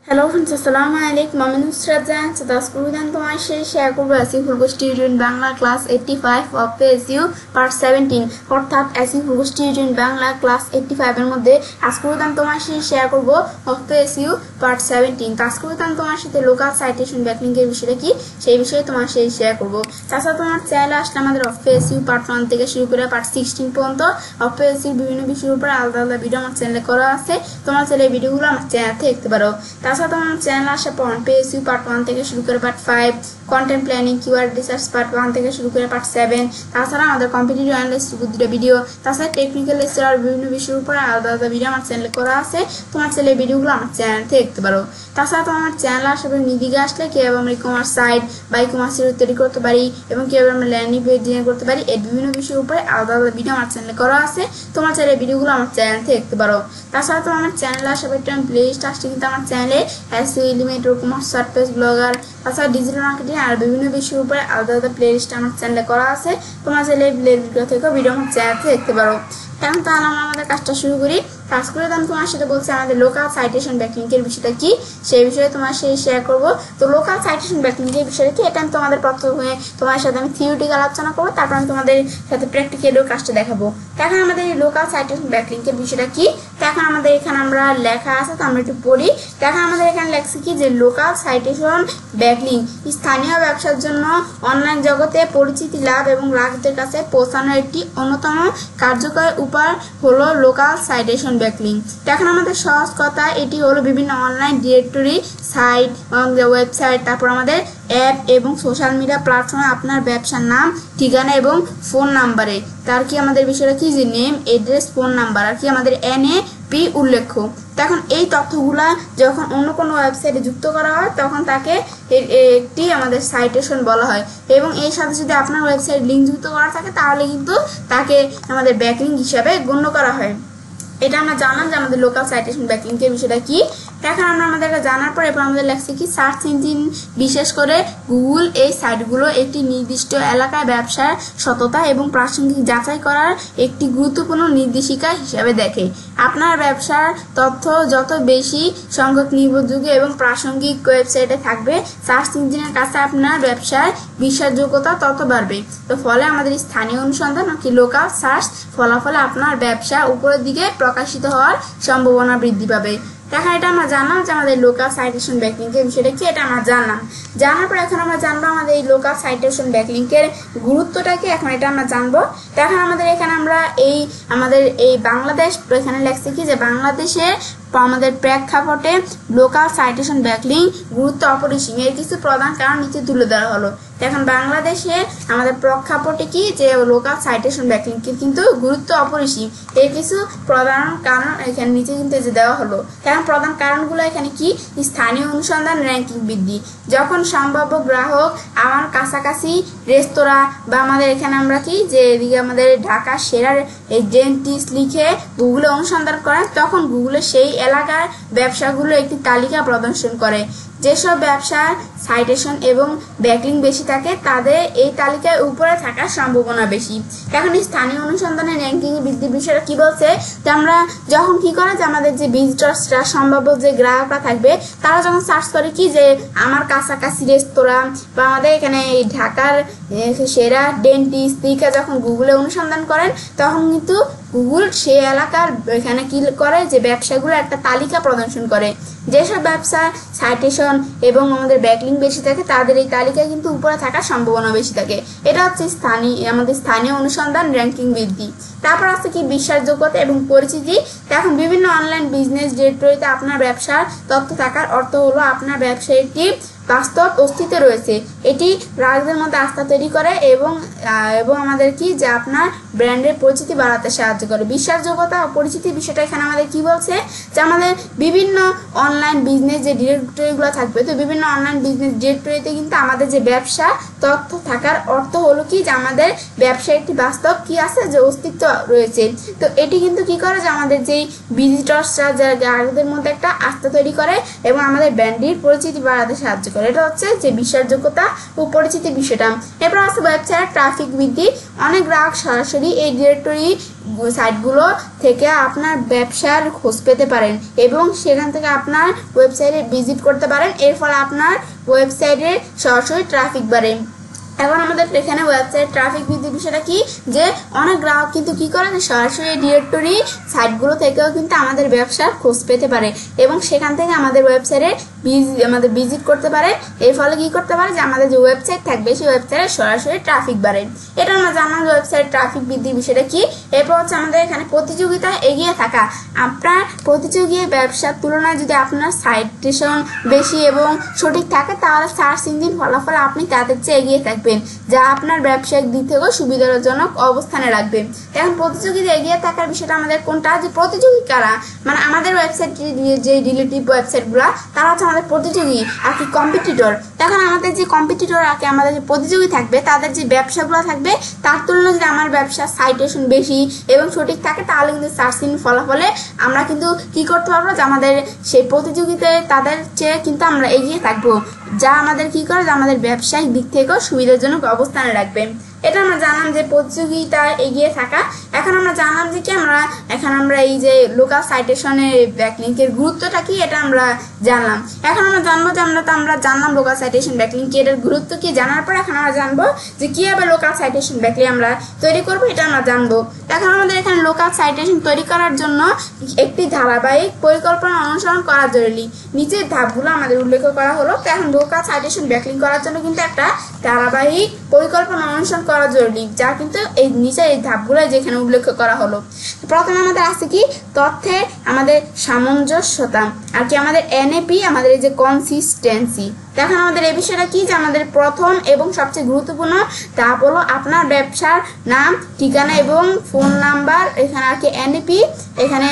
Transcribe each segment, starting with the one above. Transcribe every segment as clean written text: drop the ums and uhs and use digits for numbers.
Hello friends আসসালামু আলাইকুম আমি নুসরাত জাহান দাসকুরুদান তোমার সাথে শেয়ার করব এসি ফুলগো স্টুডেন্ট বাংলা ক্লাস 85 অফ এসইউ পার্ট 17 অর্থাৎ এসি ফুলগো স্টুডেন্ট বাংলা ক্লাস 85 এর মধ্যে আজকুরুদান তোমার সাথে শেয়ার করব অফ এসইউ পার্ট 17 তাসকুরুদান তোমার সাথে লোকাল সাইটেশন ব্যাকলিংক এর বিষয়টা কি সেই বিষয়ে তোমার সাথে শেয়ার করব। তাছাড়া তোমার চ্যানেলে আসলে আমাদের অফ এসইউ পার্ট 1 থেকে শুরু করে পার্ট 16 পর্যন্ত অফ এসইউ বিভিন্ন বিষয়ের উপর আলাদা আলাদা ভিডিও আমার চ্যানেলে করা আছে, তোমার চ্যানেলে ভিডিওগুলো আমার চ্যানেলে দেখতে পারো। তাছাড়া তোমার চ্যানেল আসে PSU পার্ট 1 থেকে শুরু করে part 5, content planning keyword research part 1 থেকে শুরু করে পার্ট 7, তাছাড়া আমাদের কম্পিটিটিভ অ্যানালাইসিস দুটো ভিডিও, তাছাড়া টেকনিক্যাল লেকচার আর বিভিন্ন বিষয়ের উপর আলাদা আলাদা ভিডিও আমার চ্যানেলে করা আছে, তোমার চ্যানেলে ভিডিওগুলো আমার চ্যানেলে দেখতে পারো। তাছাড়া তোমার চ্যানেল আসলে নিদিকে আসলে কিভাবে আমরা ই-কমার্স সাইট বা ই-কমার্স তৈরি করতে পারি এবং কিভাবে আমরা ল্যান্ডিং পেজ ডিজাইন করতে পারি এই বিভিন্ন বিষয়ের উপরে আলাদা আলাদা ভিডিও আমার চ্যানেলে করা আছে, তোমার চ্যানেলে ভিডিওগুলো আমার চ্যানেলে দেখতে পারো। তাছাড়া তো আমার চ্যানেলে আসলে একটা প্লেলিস্ট আসছে কিন্তু আমার চ্যানেলে SEO element e-commerce surface blogger তাছাড়া ডিজিটাল মার্কেটিং আর বিভিন্ন বিষয়ের উপরে আলাদা আলাদা প্লেলিস্ট আমার চ্যানেলে করা আছে, তোমার চ্যানেলে প্লেলিস্ট থেকে ভিডিও আমার চ্যানেলে দেখতে পারো। এখন তাহলে আমরা আমাদের কাজটা শুরু করি। কাজ করে আমি তোমার সাথে বলছি আমাদের লোকাল সাইটেশন ব্যাকলিংকের বিষয়টা কি সেই বিষয়ে তোমার সাথে শেয়ার করব। তো লোকাল সাইটেশন ব্যাকলিংকের বিষয়টা কি এটা আমি তোমাদের প্রথমে তোমার সাথে আমি থিওরিটিক্যাল আলোচনা করবো, তারপর আমি তোমাদের সাথে প্র্যাকটিক্যালও কাজটা দেখাবো। এখন আমাদের এই লোকাল সাইটেশন ব্যাকলিংকের বিষয়টা কি এখন আমাদের এখানে আমরা লেখা আছে, তো আমরা একটু পড়ি। এখন আমাদের এখানে লেখছে কি যে লোকাল সাইটেশন ব্যাকলিং স্থানীয় ব্যবসার জন্য অনলাইন জগতে পরিচিতি লাভ এবং গ্রাহকদের কাছে পৌঁছানোর একটি অন্যতম কার্যকর উপায় হলো লোকাল সাইটেশন ব্যাকলিং। এখন আমাদের সহজ কথা এটি হলো বিভিন্ন অনলাইন ডিরেক্টরি সাইট ওয়েবসাইট তারপর আমাদের অ্যাপ এবং সোশ্যাল মিডিয়া প্ল্যাটফর্মে আপনার ব্যবসার নাম ঠিকানা এবং ফোন নাম্বারে তার কি আমাদের বিষয়টা কি যে নেম অ্যাড্রেস ফোন নাম্বার আর কি আমাদের NAP উল্লেখ্য। তখন এই তথ্যগুলা যখন অন্য কোনো ওয়েবসাইটে যুক্ত করা হয় তখন তাকে একটি আমাদের সাইটেশন বলা হয় এবং এর সাথে যদি আপনার ওয়েবসাইট লিঙ্ক যুক্ত করা থাকে তাহলে কিন্তু তাকে আমাদের ব্যাকলিংক হিসাবে গণ্য করা হয়। এটা আমরা জানলাম যে আমাদের লোকাল সাইটেশন ব্যাকলিংকের বিষয়টা কি। এখন আমরা আমাদেরকে জানার পর এবার আমাদের লেখছে কি সার্চ ইঞ্জিন বিশেষ করে গুগল এই সাইটগুলো একটি নির্দিষ্ট এলাকায় ব্যবসার সততা এবং প্রাসঙ্গিক যাচাই করার একটি গুরুত্বপূর্ণ নির্দেশিকা হিসাবে দেখে। আপনার ব্যবসার তথ্য যত বেশি সংখ্যক নির্ভরযোগ্য এবং প্রাসঙ্গিক ওয়েবসাইটে থাকবে সার্চ ইঞ্জিনের কাছে আপনার ব্যবসার বিশ্বাসযোগ্যতা তত বাড়বে। তো ফলে আমাদের স্থানীয় অনুসন্ধান কি লোকাল সার্চ ফলাফলে আপনার ব্যবসা উপরের দিকে প্রকাশিত হওয়ার সম্ভাবনা বৃদ্ধি পাবে। এখন এটা আমরা জানলাম যে আমাদের লোকাল সাইটেশন ব্যাকলিংকের বিষয়টা কি এটা আমরা জানলাম। জানার পর এখন আমরা জানবো আমাদের এই লোকাল সাইটেশন ব্যাকলিংকের গুরুত্বটা কি এখন এটা আমরা জানবো। এখন আমাদের এখানে আমরা আমাদের এই বাংলাদেশ এখানে লেখছে কি যে বাংলাদেশে আমাদের প্রেক্ষাপটে লোকাল সাইটেশন ব্যাকলিং গুরুত্ব অপরিসীম এর কিছু প্রধান কারণ নিচে তুলে ধরা হলো। এখন বাংলাদেশে আমাদের প্রেক্ষাপটে কি যে লোকাল সাইটেশন ব্যাকলিংকের কিন্তু গুরুত্ব অপরিসীম এর কিছু প্রধান কারণ এখানে নিচে কিন্তু যে দেওয়া হলো। এখন প্রধান কারণগুলো এখানে কি স্থানীয় অনুসন্ধান র্যাঙ্কিং বৃদ্ধি যখন সম্ভাব্য গ্রাহক আমার কাছাকাছি রেস্তোরাঁ বা আমাদের এখানে আমরা কি যে এদিকে আমাদের ঢাকা সেরা ডেন্টিস্ট লিখে গুগলে অনুসন্ধান করেন তখন গুগলে সেই এলাকার ব্যবসাগুলো একটি তালিকা প্রদর্শন করে। যেসব ব্যবসার সাইটেশন এবং ব্যাকলিং বেশি থাকে তাদের এই তালিকায় উপরে থাকার সম্ভাবনা বেশি। এখন স্থানীয় অনুসন্ধানের র্যাঙ্কিং বৃদ্ধির বিষয়টা কি বলছে যে আমরা যখন কি করে যে আমাদের যে ভিজিটর্সরা সম্ভাব্য যে গ্রাহকরা থাকবে তারা যখন সার্চ করে কি যে আমার কাছাকাছি রেস্তোরাঁ বা আমাদের এখানে ঢাকার সেরা ডেন্টিস্ট লিখে যখন গুগলে অনুসন্ধান করেন তখন কিন্তু গুগল সেই এলাকার এখানে কি করে যে ব্যবসাগুলো একটা তালিকা প্রদর্শন করে। যেসব ব্যবসা সাইটেশন এবং আমাদের ব্যাকলিং বেশি থাকে তাদের এই তালিকায় কিন্তু উপরে থাকার সম্ভাবনা বেশি থাকে। এটা হচ্ছে আমাদের স্থানীয় অনুসন্ধান র্যাঙ্কিং বৃদ্ধি। তারপর আছে কি বিশ্বাসযোগ্যতা এবং পরিচিতি। এখন বিভিন্ন অনলাইন বিজনেস ডিরেক্টরিতে আপনার ব্যবসার তথ্য থাকার অর্থ হলো আপনার ব্যবসায় একটি বাস্তব অস্তিত্ব রয়েছে। এটি গ্রাহকদের মধ্যে আস্থা তৈরি করে এবং আমাদের কি যে আপনার ব্র্যান্ডের পরিচিতি বাড়াতে সাহায্য করে। বিশ্বাসযোগ্যতা ও পরিচিতির বিষয়টা এখানে আমাদের কি বলছে যে আমাদের বিভিন্ন অনলাইন বিজনেস যে ডিরেক্টরিগুলো থাকবে তো বিভিন্ন অনলাইন বিজনেস ডিরেক্টরিতে কিন্তু আমাদের যে ব্যবসা তথ্য থাকার অর্থ হলো কি যে আমাদের ব্যবসায় একটি বাস্তব কি আছে যে অস্তিত্ব রয়েছে। তো এটি কিন্তু কি করে যে আমাদের যেই ভিজিটর্সরা যারা গ্রাহকদের মধ্যে একটা আস্থা তৈরি করে এবং আমাদের ব্র্যান্ডের পরিচিতি বাড়াতে সাহায্য করে। এটা হচ্ছে যে বিশ্বাসযোগ্যতা ও পরিচিতির বিষয়টা। এরপর আছে ওয়েবসাইট ট্রাফিক বৃদ্ধি। অনেক গ্রাহক সরাসরি এই ডিরেক্টরি সাইটগুলো থেকে আপনার ব্যবসার খোঁজ পেতে পারেন এবং সেখান থেকে আপনার ওয়েবসাইটে ভিজিট করতে পারেন। এর ফলে আপনার ওয়েবসাইটে সরাসরি ট্রাফিক বাড়ে। এখন আমাদের এখানে ওয়েবসাইট ট্রাফিক বৃদ্ধির বিষয়টা কি, যে অনেক গ্রাহক কিন্তু কি করে সরাসরি ডিরেক্টরি সাইটগুলো থেকেও কিন্তু আমাদের ব্যবসার খোঁজ পেতে পারে এবং সেখান থেকে আমাদের ওয়েবসাইটে ভিজিট করতে পারে। এর ফলে কি করতে পারে, যে আমাদের যে ওয়েবসাইট থাকবে সেই ওয়েবসাইটে সরাসরি ট্রাফিক বাড়ে। এটা আমরা জানলাম ওয়েবসাইট ট্রাফিক বৃদ্ধির বিষয়টা কি। এরপর হচ্ছে আমাদের এখানে প্রতিযোগিতা এগিয়ে থাকা। আপনার প্রতিযোগী ব্যবসার তুলনায় যদি আপনার সাইটেশন বেশি এবং সঠিক থাকে তাহলে সার্চ ইঞ্জিন ফলাফল আপনি তাদের চেয়ে এগিয়ে থাকবেন, যা আপনার ব্যবসায়িক দিক থেকেও সুবিধাজনক অবস্থানে রাখবে। এখন প্রতিযোগিতা এগিয়ে থাকার বিষয়টা আমাদের কোনটা, যে প্রতিযোগী কারা, মানে আমাদের ওয়েবসাইট যে রিলেটিভ ওয়েবসাইটগুলো তারা হচ্ছে আমাদের প্রতিযোগী আর কি কম্পিটিটর। এখন আমাদের যে কম্পিটিটর আর কি আমাদের যে প্রতিযোগী থাকবে তাদের যে ব্যবসাগুলো থাকবে তার তুলনায় যদি আমার ব্যবসার সাইটেশন বেশি এবং সঠিক থাকে তাহলে কিন্তু সার্চ ইঞ্জিন ফলাফলে আমরা কিন্তু কি করতে পারবো, যে আমাদের সেই প্রতিযোগিতায় তাদের চেয়ে কিন্তু আমরা এগিয়ে থাকবো, যা আমাদের কি করে, যে আমাদের ব্যবসায়িক দিক থেকেও সুবিধাজনক অবস্থানে রাখবে। এটা আমরা জানলাম যে প্রতিযোগিতা এগিয়ে থাকা। এখন আমরা জানলাম যে কি আমরা এই যে লোকাল সাইটেশনের ব্যাকলিংকের গুরুত্বটা কি এটা আমরা জানলাম। এখন আমরা জানবো যে আমরা জানলাম লোকাল সাইটেশন ব্যাকলিংক এর গুরুত্ব কি। জানার পর এখন আমরা জানবো যে কিভাবে লোকাল সাইটেশন ব্যাকলিংক আমরা তৈরি করবো, এটা আমরা জানবো। এখন আমাদের এখানে লোকাল সাইটেশন তৈরি করার জন্য একটি ধারাবাহিক পরিকল্পনা অনুসরণ করা জরুরি। নিচের ধাপগুলো আমাদের উল্লেখ করা হলো। তো এখন লোকাল সাইটেশন ব্যাকলিংক করার জন্য কিন্তু একটা ধারাবাহিক পরিকল্পনা অনুসরণ করা জরুরি, যা কিন্তু এই নিচে এই ধাপগুলো যেখানে উল্লেখ করা হলো। প্রথমে আমাদের আছে কি, তথ্যে আমাদের সামঞ্জস্যতা আর কি আমাদের এনএপি, আমাদের এই যে কনসিস্টেন্সি। এখন আমাদের এই বিষয়টা কি, যে আমাদের প্রথম এবং সবচেয়ে গুরুত্বপূর্ণ ধাপ হলো আপনার ব্যবসার নাম, ঠিকানা এবং ফোন নাম্বার। এখানে আর কি এনএপি, এখানে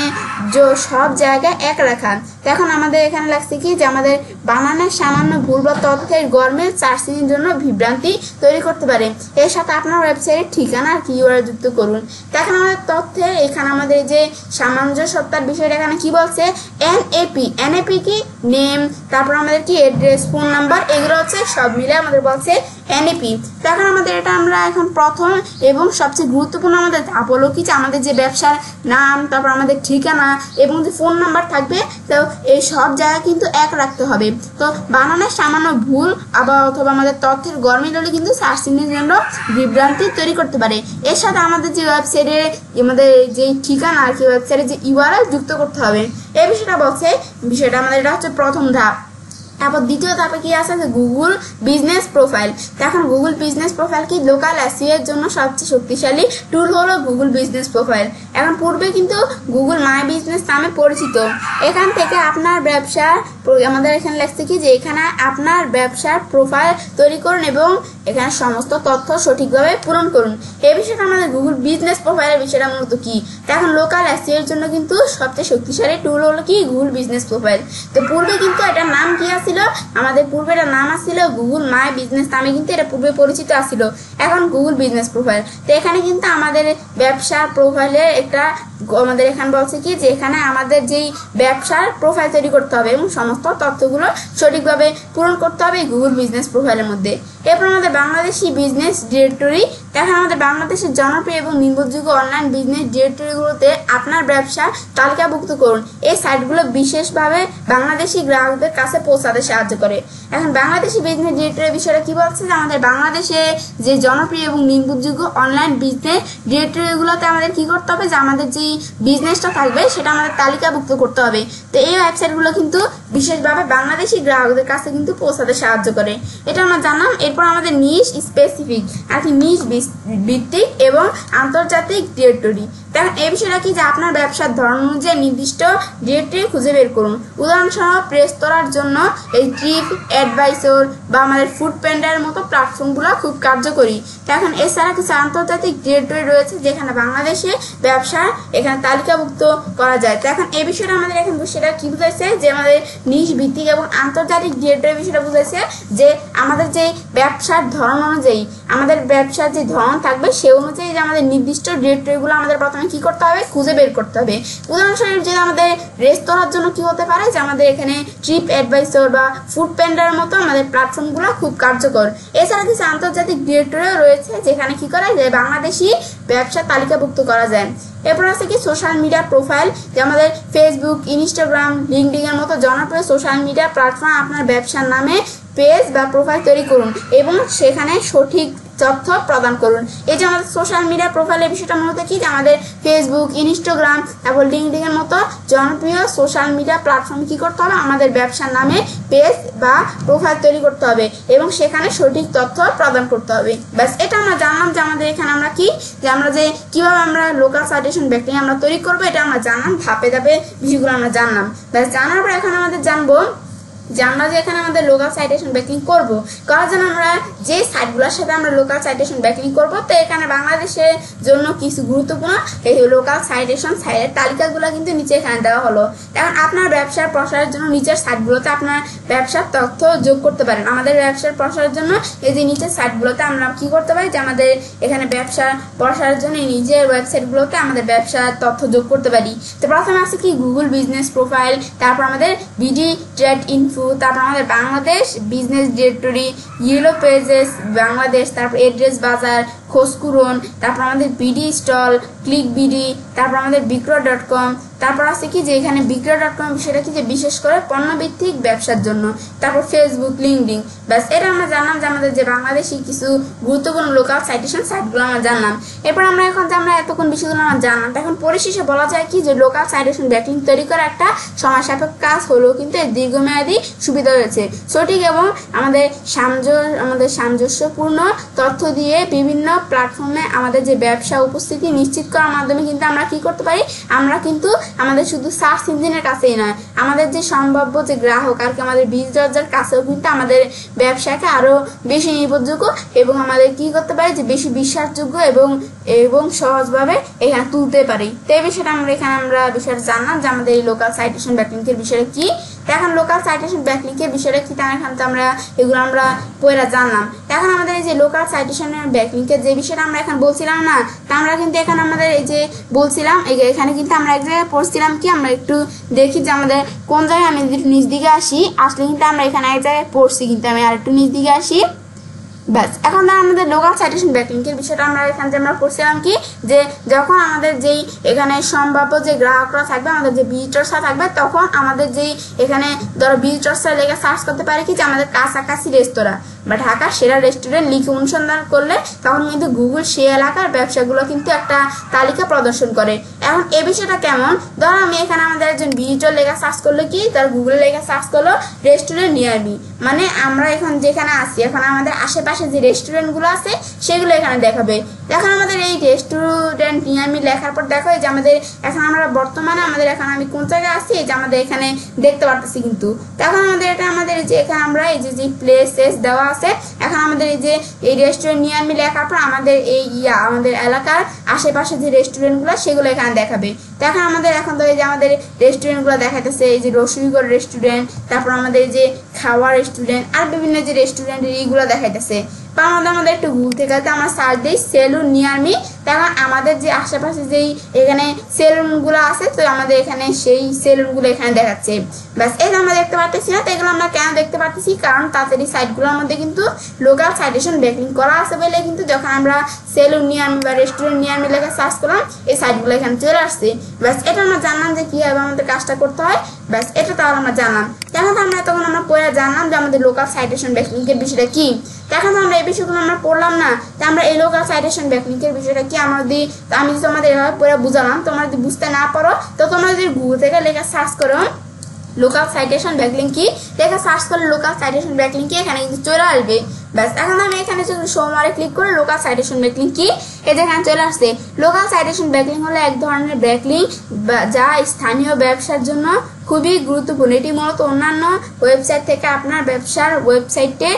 সব জায়গায় এক রাখা। এখন আমাদের এখানে লাগছে কি, যে আমাদের বানানের সামান্য ভুল বা তথ্যের গরমিল সার্চ ইঞ্জিনের জন্য বিভ্রান্তি তৈরি করতে পারে। এর সাথে আপনার ওয়েবসাইটের ঠিকানা আর কি ইউআরএল যুক্ত করুন। এখন আমাদের তথ্যে এখানে আমাদের যে সামঞ্জস্যতার বিষয়টা এখানে কি বলছে, এনএপি কি নেম, তারপর আমাদের কি অ্যাড্রেস, ফোন নাম্বার, এগুলো হচ্ছে সব মিলে আমাদের বলছে এনএপি। এখন আমাদের এটা আমরা এখন প্রথম এবং সবচেয়ে গুরুত্বপূর্ণ আমাদের ধাপ হলো কি, যে আমাদের যে ব্যবসার নাম, তারপর আমাদের ঠিকানা এবং যে ফোন নাম্বার থাকবে, তো এই সব জায়গা কিন্তু এক রাখতে হবে। তো বানানোর সামান্য ভুল অথবা আমাদের তথ্যের গরমিল হলে কিন্তু সার্চ ইঞ্জিনের জন্য বিভ্রান্তি তৈরি করতে পারে। এর সাথে আমাদের যে ওয়েবসাইটে আমাদের যে ঠিকানা আর কি ওয়েবসাইটে যে ইউআরএল যুক্ত করতে হবে, এই বিষয়টা আমাদের এটা হচ্ছে প্রথম ধাপ। তারপর দ্বিতীয় ধাপে কি আছে, যে গুগল বিজনেস প্রোফাইল। এখন গুগল বিজনেস প্রোফাইল কি, লোকাল এসইও এর জন্য সবচেয়ে শক্তিশালী টুল হলো গুগল বিজনেস প্রোফাইল। এখন পূর্বে কিন্তু গুগল মাই বিজনেস নামে পরিচিত। এখান থেকে আপনার ব্যবসা আমাদের এখানে লেখছে কি, যে এখানে আপনার ব্যবসার প্রোফাইল তৈরি করুন এবং এখানে সমস্ত তথ্য সঠিকভাবে পূরণ করুন। এই বিষয়টা আমাদের গুগল বিজনেস প্রোফাইলের বিষয়টা মূলত কি। এখন লোকাল এসইও এর জন্য কিন্তু সবচেয়ে শক্তিশালী টুল হলো কি, গুগল বিজনেস প্রোফাইল। তো পূর্বে কিন্তু এটার নাম কি আছে, আমাদের পূর্বে এটা নাম আসছিল গুগল মাই বিজনেস নামে, কিন্তু এটা পূর্বে পরিচিত আসছিল। এখন গুগল বিজনেস প্রোফাইল। তো এখানে কিন্তু আমাদের ব্যবসার প্রোফাইলের একটা আমাদের এখানে বলছে কি, যে এখানে আমাদের যেই ব্যবসার প্রোফাইল তৈরি করতে হবে এবং সমস্ত তথ্যগুলো সঠিকভাবে পূরণ করতে হবে গুগল বিজনেস প্রোফাইলের মধ্যে। এরপর আমাদের বাংলাদেশি বিজনেস ডিরেক্টরি। এখন আমাদের বাংলাদেশের জনপ্রিয় এবং নির্ভরযোগ্য অনলাইন বিজনেস ডিরেক্টরিগুলোতে আপনার ব্যবসা তালিকাভুক্ত করুন। এই সাইটগুলো বিশেষভাবে বাংলাদেশি গ্রাহকদের কাছে পৌঁছাতে সাহায্য করে। এখন বাংলাদেশি বিজনেস ডিরেক্টরির বিষয়টা কি বলছে, যে আমাদের বাংলাদেশে যে জনপ্রিয় এবং নির্ভরযোগ্য অনলাইন বিজনেস ডিরেক্টরিগুলোতে আমাদের কি করতে হবে, যে আমাদের যে বিজনেসটা থাকবে সেটা আমাদের তালিকাভুক্ত করতে হবে। তো এই ওয়েবসাইটগুলো কিন্তু বিশেষভাবে বাংলাদেশি গ্রাহকদের কাছে কিন্তু পৌঁছাতে সাহায্য করে, এটা আমরা জানলাম। এরপর আমাদের নিশ স্পেসিফিক আর কি নিশ ভিত্তিক এবং আন্তর্জাতিক ডিরেক্টরি। দেখেন এই বিষয়টা কি, যে আপনার ব্যবসার ধরন অনুযায়ী নির্দিষ্ট ডিরেক্টরি খুঁজে বের করুন। উদাহরণস্বরূপ রেস্তোরাঁর জন্য এই ট্রিপ অ্যাডভাইসর বা আমাদের ফুড প্যান্ডার মতো প্ল্যাটফর্মগুলো খুব কার্যকরী। এখন এছাড়া কিছু আন্তর্জাতিক ডিরেক্টরি রয়েছে যেখানে বাংলাদেশে ব্যবসার এখানে তালিকাভুক্ত করা যায়। তো এখন এই বিষয়টা আমাদের এখন সেটা কি বুঝাইছে যে আমাদের নিশ ভিত্তিক এবং আন্তর্জাতিক ডিরেক্টরি বিষয়টা বুঝাইছে যে আমাদের যে ব্যবসার ধরন অনুযায়ী আমাদের ব্যবসার যে ধরন থাকবে সে অনুযায়ী যে আমাদের নির্দিষ্ট ডিরেক্টরিগুলো আমাদের প্রথমে কি করতে হবে, খুঁজে বের করতে হবে। উদাহরণস্বরূপ যে আমাদের রেস্তোরাঁর জন্য কি হতে পারে যে আমাদের এখানে ট্রিপ অ্যাডভাইসর বা ফুড প্যান্ডার মতো আমাদের প্ল্যাটফর্মগুলো খুব কার্যকর। এছাড়া কিছু আন্তর্জাতিক ডিরেক্টরিও রয়েছে যেখানে কি করা যায়, বাংলাদেশি ব্যবসা তালিকাভুক্ত করা যায়। এরপর আছে কি সোশ্যাল মিডিয়া প্রোফাইল, যে আমাদের ফেসবুক, ইনস্টাগ্রাম, লিঙ্কডইন এর মতো জনপ্রিয় সোশ্যাল মিডিয়া প্ল্যাটফর্ম আপনার ব্যবসার নামে পেজ বা প্রোফাইল তৈরি করুন এবং সেখানে সঠিক তথ্য প্রদান করুন। এই যে আমাদের সোশ্যাল মিডিয়া প্রোফাইলের বিষয়টা মূলত কি, যে আমাদের ফেসবুক, ইনস্টাগ্রাম এবং লিঙ্কডইন এর মতো জনপ্রিয় সোশ্যাল মিডিয়া প্ল্যাটফর্ম কি করতে হবে, আমাদের ব্যবসার নামে পেজ বা প্রোফাইল তৈরি করতে হবে এবং সেখানে সঠিক তথ্য প্রদান করতে হবে। ব্যাস এটা আমরা জানলাম যে আমাদের এখানে আমরা কি, যে আমরা যে কিভাবে আমরা লোকাল সাইটেশন ব্যাকলিঙ্ক আমরা তৈরি করবো এটা আমরা জানলাম, ধাপে ধাপে বিষয়গুলো আমরা জানলাম। ব্যাস জানার পর এখন আমাদের জানবো যে আমরা যে এখানে আমাদের লোকাল সাইটেশন ব্যাকলিঙ্ক করবো, করার জন্য আমরা যে সাইটগুলোর সাথে আমরা লোকাল সাইটেশন ব্যাকলিঙ্ক করবো, তো এখানে বাংলাদেশের জন্য কিছু গুরুত্বপূর্ণ এই লোকাল সাইটেশন সাইটের তালিকাগুলো কিন্তু নিচে এখানে দেওয়া হলো। এখন আপনার ব্যবসার প্রসারের জন্য নিচের সাইটগুলোতে আপনার ব্যবসার তথ্য যোগ করতে পারেন। আমাদের ব্যবসার প্রসারের জন্য এই যে নিচের সাইটগুলোতে আমরা কি করতে পারি, যে আমাদের এখানে ব্যবসার প্রসারের জন্য এই নিজের ওয়েবসাইটগুলোতে আমাদের ব্যবসার তথ্য যোগ করতে পারি। তো প্রথমে আছে কি গুগল বিজনেস প্রোফাইল, তারপর আমাদের বিডি ট্রেড ইনফো, তারপর আমাদের Bangladesh business directory, yellow pages Bangladesh, তারপর এড্রেস বাজার, খোঁজকুরন, তারপর আমাদের বিডি স্টল, ক্লিক বিডি, তারপর আমাদের বিক্রয়.com, তারপর আছে কি যে এখানে বিক্রয়.com বিষয়টা কি যে বিশেষ করে পণ্যভিত্তিক ব্যবসার জন্য, তারপর ফেসবুক, লিঙ্কডইন। ব্যাস এটা আমরা জানলাম যে আমাদের যে বাংলাদেশি কিছু গুরুত্বপূর্ণ লোকাল সাইটেশন সাইটগুলো আমরা জানলাম। এরপর আমরা এখন যে আমরা এতক্ষণ বিষয়গুলো আমরা জানলাম, এখন পরিশেষে বলা যায় কি যে লোকাল সাইটেশন ব্যাকলিঙ্ক তৈরি করা একটা সময় সাপেক্ষ কাজ হলেও কিন্তু এর দীর্ঘমেয়াদী সুবিধা রয়েছে। সঠিক এবং আমাদের সামঞ্জস্যপূর্ণ তথ্য দিয়ে বিভিন্ন প্ল্যাটফর্মে আমাদের যে ব্যবসা উপস্থিতি নিশ্চিত করার মাধ্যমে কিন্তু আমরা কি করতে পারি, আমরা কিন্তু আমাদের শুধু সার্চ ইঞ্জিনের কাছেই নয়, আমাদের যে সম্ভাব্য যে গ্রাহক আর কি আমাদের বিক্রেতার কাছেও কিন্তু আমাদের ব্যবসাকে আরো বেশি নির্ভরযোগ্য এবং আমাদের কি করতে পারি যে বেশি বিশ্বাসযোগ্য এবং সহজভাবে এখানে তুলতে পারি। তো এই বিষয়টা আমরা বিষয়টা জানলাম যে আমাদের এই লোকাল সাইটেশন ব্যাকলিঙ্কের বিষয়টা কি। এখন লোকাল সাইটেশন ব্যাকলিঙ্কের বিষয়টা কি তা এখান থেকে আমরা এগুলো আমরা পড়া জানলাম। এখন আমাদের এই যে লোকাল সাইটেশনের ব্যাকলিঙ্কের যে বিষয়টা আমরা এখন বলছিলাম না, তা আমরা কিন্তু এখানে আমাদের এই যে বলছিলাম এখানে কিন্তু আমরা এক জায়গায় পড়ছিলাম কি, আমরা একটু দেখি যে আমাদের কোন জায়গায় আমি যদি নিচ দিকে আসলে কিন্তু আমরা এখানে এক জায়গায় পড়ছি, কিন্তু আমি আর একটু নিচ দিকে আসি। ব্যাস এখন আমাদের লোকাল সাইটেশন ব্যাকলিঙ্কের বিষয়টা আমরা এখানে যে আমরা পড়ছিলাম কি, যে যখন আমাদের যেই এখানে সম্ভাব্য যে গ্রাহকরা থাকবে, আমাদের যে ভিজিটরসরা থাকবে, তখন আমাদের যেই এখানে ধরো ভিজিটরসরা লেগে সার্চ করতে পারে কি যে আমাদের কাছাকাছি রেস্তোরাঁ বা ঢাকার সেরা রেস্টুরেন্ট লিখে অনুসন্ধান করলে তখন কিন্তু গুগল সেই এলাকার ব্যবসাগুলো কিন্তু একটা তালিকা প্রদর্শন করে। এখন এই বিষয়টা কেমন, ধরো আমি এখানে আমাদের একজন ভিজিটর লেখা সার্চ করলো কি, তার গুগলে লেখা সার্চ করলো রেস্টুরেন্ট নিয়ার মি, মানে আমরা এখন যেখানে আছি এখন আমাদের আশেপাশে যে রেস্টুরেন্টগুলো আছে সেগুলো এখানে দেখাবে। এখন আমাদের এই রেস্টুরেন্ট নিয়ার মি লেখার পর দেখো যে আমাদের এখন আমরা বর্তমানে আমাদের এখন আমি কোন জায়গায় আছি এই যে আমাদের এখানে দেখতে পারতেছি কিন্তু। তখন আমাদের এটা আমাদের যে এখানে আমরা এই যে প্লেসেস দেওয়া আছে, এখন আমাদের এই যে এই রেস্টুরেন্ট নিয়ার মি লেখার পর আমাদের এই আমাদের এলাকার আশেপাশে যে রেস্টুরেন্টগুলো সেগুলো এখানে দেখাবে। তো এখন আমাদের এখন তো এই যে আমাদের রেস্টুরেন্টগুলো দেখাইতেছে, এই যে রসুইগড় রেস্টুরেন্ট, তারপর আমাদের এই যে খাওয়া রেস্টুরেন্ট আর বিভিন্ন যে রেস্টুরেন্টের এইগুলো দেখাইতেছে। তো আমাদের একটু ভুল থেকে আমরা সার্চ দিই সেলুন নিয়ার মি, তখন আমাদের যে আশেপাশে যেই এখানে সেলুনগুলো আছে তো আমাদের এখানে সেই সেলুনগুলো এখানে দেখাচ্ছে। ব্যাস এটা আমরা দেখতে পাচ্ছি না। তো এগুলো আমরা কেন দেখতে পাচ্ছি, কারণ তাড়াতাড়ি সাইটগুলোর মধ্যে কিন্তু লোকাল সাইটেশন ব্যাকলিঙ্ক করা আছে বলে কিন্তু যখন আমরা সেলুন নিয়ার মি বা রেস্টুরেন্ট নিয়ার মি লেখা সার্চ করলাম এই সাইটগুলো এখানে চলে আসছে। ব্যাস এটা আমরা জানলাম যে কীভাবে আমাদের কাজটা করতে হয়। ব্যাস এটা তাহলে আমরা জানলাম। তখন আমরা পড়ে জানলাম যে আমাদের লোকাল সাইটেশন ব্যাকলিঙ্কের বিষয়টা কি। এখন আমরা এই বিষয়গুলো আমরা পড়লাম না, তো আমরা এই লোকাল সাইটেশন ব্যাকলিঙ্কের বিষয়টা কি আমি যদি তোমাদের এভাবে পড়ে বুঝালাম, তোমরা যদি বুঝতে না পারো তো তোমরা যদি গুগল থেকে লেখা সার্চ করো লোকাল সাইটেশন ব্যাকলিঙ্ক কি, লেখা সার্চ করলে লোকাল সাইটেশন ব্যাকলিঙ্ক কি এখানে কিন্তু চলে আসবে। ব্যাস এখন আমি এখানে যদি সোমবারে ক্লিক করে লোকাল সাইটেশন ব্যাকলিঙ্ক কি এই যে এখানে চলে আসছে। লোকাল সাইটেশন ব্যাকলিঙ্ক হলো এক ধরনের ব্যাকলিঙ্ক যা স্থানীয় ব্যবসার জন্য খুবই গুরুত্বপূর্ণ। এটি মূলত অন্যান্য ওয়েবসাইট থেকে আপনার ব্যবসার ওয়েবসাইটে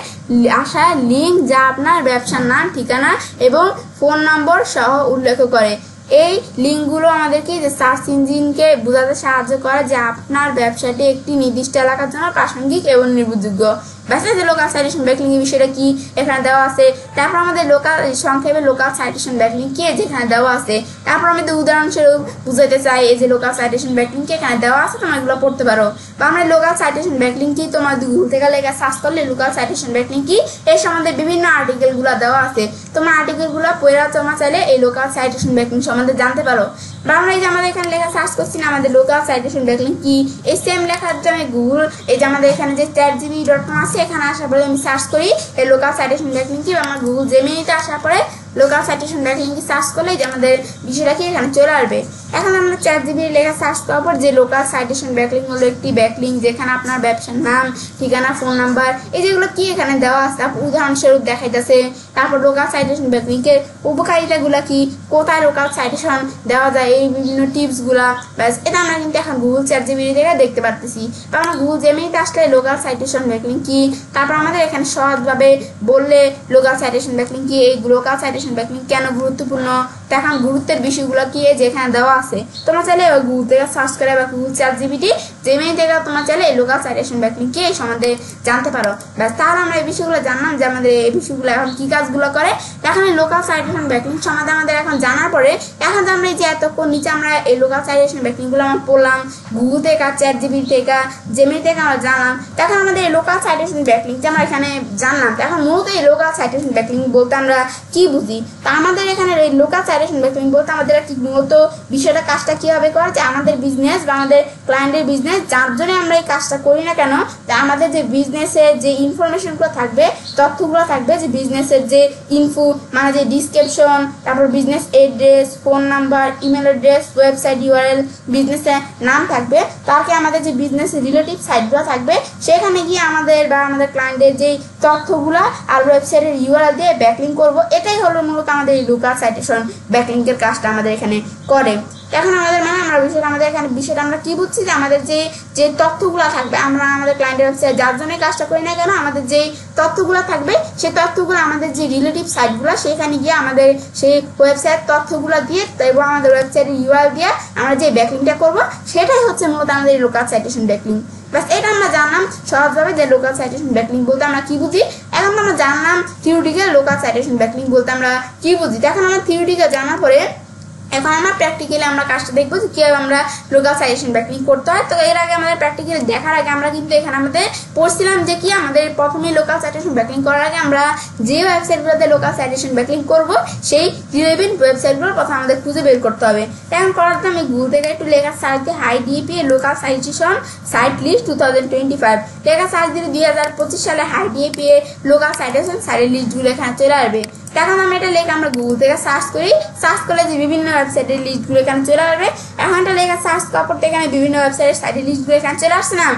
আসা লিঙ্ক যা আপনার ব্যবসার নাম, ঠিকানা এবং ফোন নম্বর সহ উল্লেখ করে। এই লিঙ্কগুলো আমাদেরকে যে সার্চ ইঞ্জিনকে বোঝাতে সাহায্য করে যে আপনার ব্যবসাটি একটি নির্দিষ্ট এলাকার জন্য প্রাসঙ্গিক এবং নির্ভরযোগ্য। ব্যাসের যে লোকাল সাইটেশন ব্যাকলিং বিষয়টা কি এখানে দেওয়া আছে। তারপর আমাদের লোকাল সংক্ষেপে লোকাল সাইটেশন ব্যাকলিং কি যেখানে দেওয়া আছে। তারপর আমাদের উদাহরণস্বরূপ বুঝাতে চাই এই যে লোকাল সাইটেশন ব্যাকলিং কি এখানে দেওয়া আছে, তোমরা এগুলো পড়তে পারো। বা আমরা লোকাল সাইটেশন ব্যাকলিং কি তোমার গুগল থেকে লেখা সার্চ করলে লোকাল সাইটেশন ব্যাকলিং কি এর সম্বন্ধে বিভিন্ন আর্টিকেলগুলো দেওয়া আছে। তোমরা আর্টিকেলগুলো পড়া তোমরা চাইলে এই লোকাল সাইটেশন ব্যাকলিং সম্বন্ধে জানতে পারো। বা আমরা এই যে আমাদের এখানে লেখা সার্চ করছি না আমাদের লোকাল সাইটেশন ব্যাকলিং কি এই সেম লেখার জন্য গুগল এই যে আমাদের এখানে যে chatgpt.com আছে এখানে আসার পরে আমি সার্চ করি এই লোকাল সাইটেশন ব্যাকলিং কি, আমার গুগল জেমিনিতে আসার পরে লোকাল সাইটেশন ব্যাকলিং কি সার্চ করলে যে আমাদের বিষয়টা কি এখানে চলে আসবে। এখন আমরা ChatGPT লেখা সার্চ করার পর যে লোকাল সাইটেশন ব্যাকলিং হলো একটি ব্যাকলিং যেখানে আপনার ব্যবসার নাম, ঠিকানা, ফোন নাম্বার এই যেগুলো কি এখানে দেওয়া আছে উদাহরণস্বরূপ দেখাইতেছে। তারপর লোকাল সাইটেশন ব্যাকলিংকের উপকারিতাগুলো কি, কোথায় লোকাল সাইটেশন দেওয়া যায়, এই বিভিন্ন টিপসগুলা ব্যাস এটা আমরা কিন্তু এখন গুগল ChatGPT থেকে দেখতে পারতেছি। বা আমরা গুগল জেমিনিতে আসলে লোকাল সাইটেশন ব্যাকলিং কি, তারপর আমাদের এখানে সহজভাবে বললে লোকাল সাইটেশন ব্যাকলিং কি, এই লোকাল সাইটেশন ব্যাকলিং কেন গুরুত্বপূর্ণ, এখন গুরুত্বের বিষয়গুলো কি যেখানে দেওয়া আছে। তোমরা চাইলে গুগল থেকে সার্চ করে বা গুগল ChatGPT জেমিনি থেকে তোমরা চাইলে লোকাল সাইটেশন ব্যাকলিং কি এই সম্বন্ধে জানতে পারো। ব্যাস তাহলে আমরা এই বিষয়গুলো জানলাম যে আমাদের এই বিষয়গুলো এখন কি কাজগুলো করে। এখন এই লোকাল সাইটেশন ব্যাকলিং সম্বন্ধে আমাদের এখন জানার পরে এখন তো আমরা এই যে এতক্ষণ নিচে আমরা এই লোকাল সাইটেশন ব্যাকলিংগুলো আমরা পড়লাম গুগল থেকে, ChatGPT থেকে, জেমিনি থেকে আমরা জানলাম। এখন আমাদের এই লোকাল সাইটেশন ব্যাকলিং যে আমরা এখানে জানলাম, এখন মূলত এই লোকাল সাইটেশন ব্যাকলিং বলতে আমরা কি বুঝি। তা আমাদের এখানে এই লোকাল সাইটেশন ব্যাকলিং বলতে আমাদের কি মূলত বিষয়টা কাজটা কিভাবে করে যে আমাদের বিজনেস বা আমাদের ক্লায়েন্টের বিজনেস যার জন্য আমরা এই কাজটা করি না কেন, তা আমাদের যে বিজনেসের যে ইনফরমেশনগুলো থাকবে, তথ্যগুলো থাকবে, যে বিজনেসের যে ইনফো মানে যে ডিসক্রিপশন, তারপর business address, phone number, email address, website URL, বিজনেসের নাম থাকবে, তাকে আমাদের যে বিজনেস রিলেটিভ সাইটগুলো থাকবে সেখানে গিয়ে আমাদের বা আমাদের ক্লায়েন্টের যে তথ্যগুলো আর ওয়েবসাইটের URL দিয়ে ব্যাকলিং করব। এটাই হলো মূলত আমাদের এই লোকাল সাইটেশন ব্যাকলিংকের কাজটা আমাদের এখানে করে। এখন আমাদের মানে আমরা বিষয়টা আমাদের এখানে বিষয়টা আমরা কি বুঝছি যে আমাদের যে তথ্যগুলো থাকবে আমরা আমাদের ক্লায়েন্টের ওয়েবসাইট যার জন্য কাজটা করি না কেন, আমাদের যে তথ্যগুলো থাকবে সেই তথ্যগুলো আমাদের যে রিলেটিভ সাইটগুলো সেখানে গিয়ে আমাদের সেই ওয়েবসাইট তথ্যগুলো দিয়ে এবং আমাদের ওয়েবসাইটের URL দিয়ে আমরা যে ব্যাকলিংটা করব সেটাই হচ্ছে মূলত আমাদের লোকাল সাইটেশন ব্যাকলিং। বাস এটা আমরা জানলাম সহজভাবে যে লোকাল সাইটেশন ব্যাকলিং বলতে আমরা কি বুঝি। এখন আমরা জানলাম থিওরিটিক্যাল লোকাল সাইটেশন ব্যাকলিং বলতে আমরা কি বুঝি। এখন আমরা থিওরিটিক্যাল জানার পরে এখন আমরা প্র্যাকটিক্যালি আমরা কাজটা দেখবো যে কীভাবে আমরা লোকাল সাইটেশন ব্যাকলিং করতে হয়। তো এর আগে আমাদের প্র্যাকটিক্যালি দেখার আগে আমরা কিন্তু এখানে আমাদের পড়ছিলাম যে কি আমাদের প্রথমে লোকাল সাইটেশন ব্যাকলিং করার আগে আমরা যে ওয়েবসাইটগুলোতে লোকাল সাইটেশন ব্যাকলিং করবো সেই রিলেভেন্ট ওয়েবসাইটগুলো প্রথমে আমাদের খুঁজে বের করতে হবে। এখন করার জন্য আমি গুগল থেকে একটু লেখা সার্চ দিয়ে HiDP local citation site list 2025 লেখা সার্চ দিলে 2025 সালে HiDP লোকাল সাইটেশন সাইট লিস্টগুলো এখানে চলে আসবে। এখন আমরা এটা লেখা আমরা গুগল থেকে সার্চ করি, সার্চ করলে যে বিভিন্ন ওয়েবসাইটের লিস্টগুলো এখানে চলে আসবে। এখন এটা লেখা সার্চ করার পর এখানে বিভিন্ন ওয়েবসাইটের সাইটের লিস্টগুলো এখানে চলে আসছে না।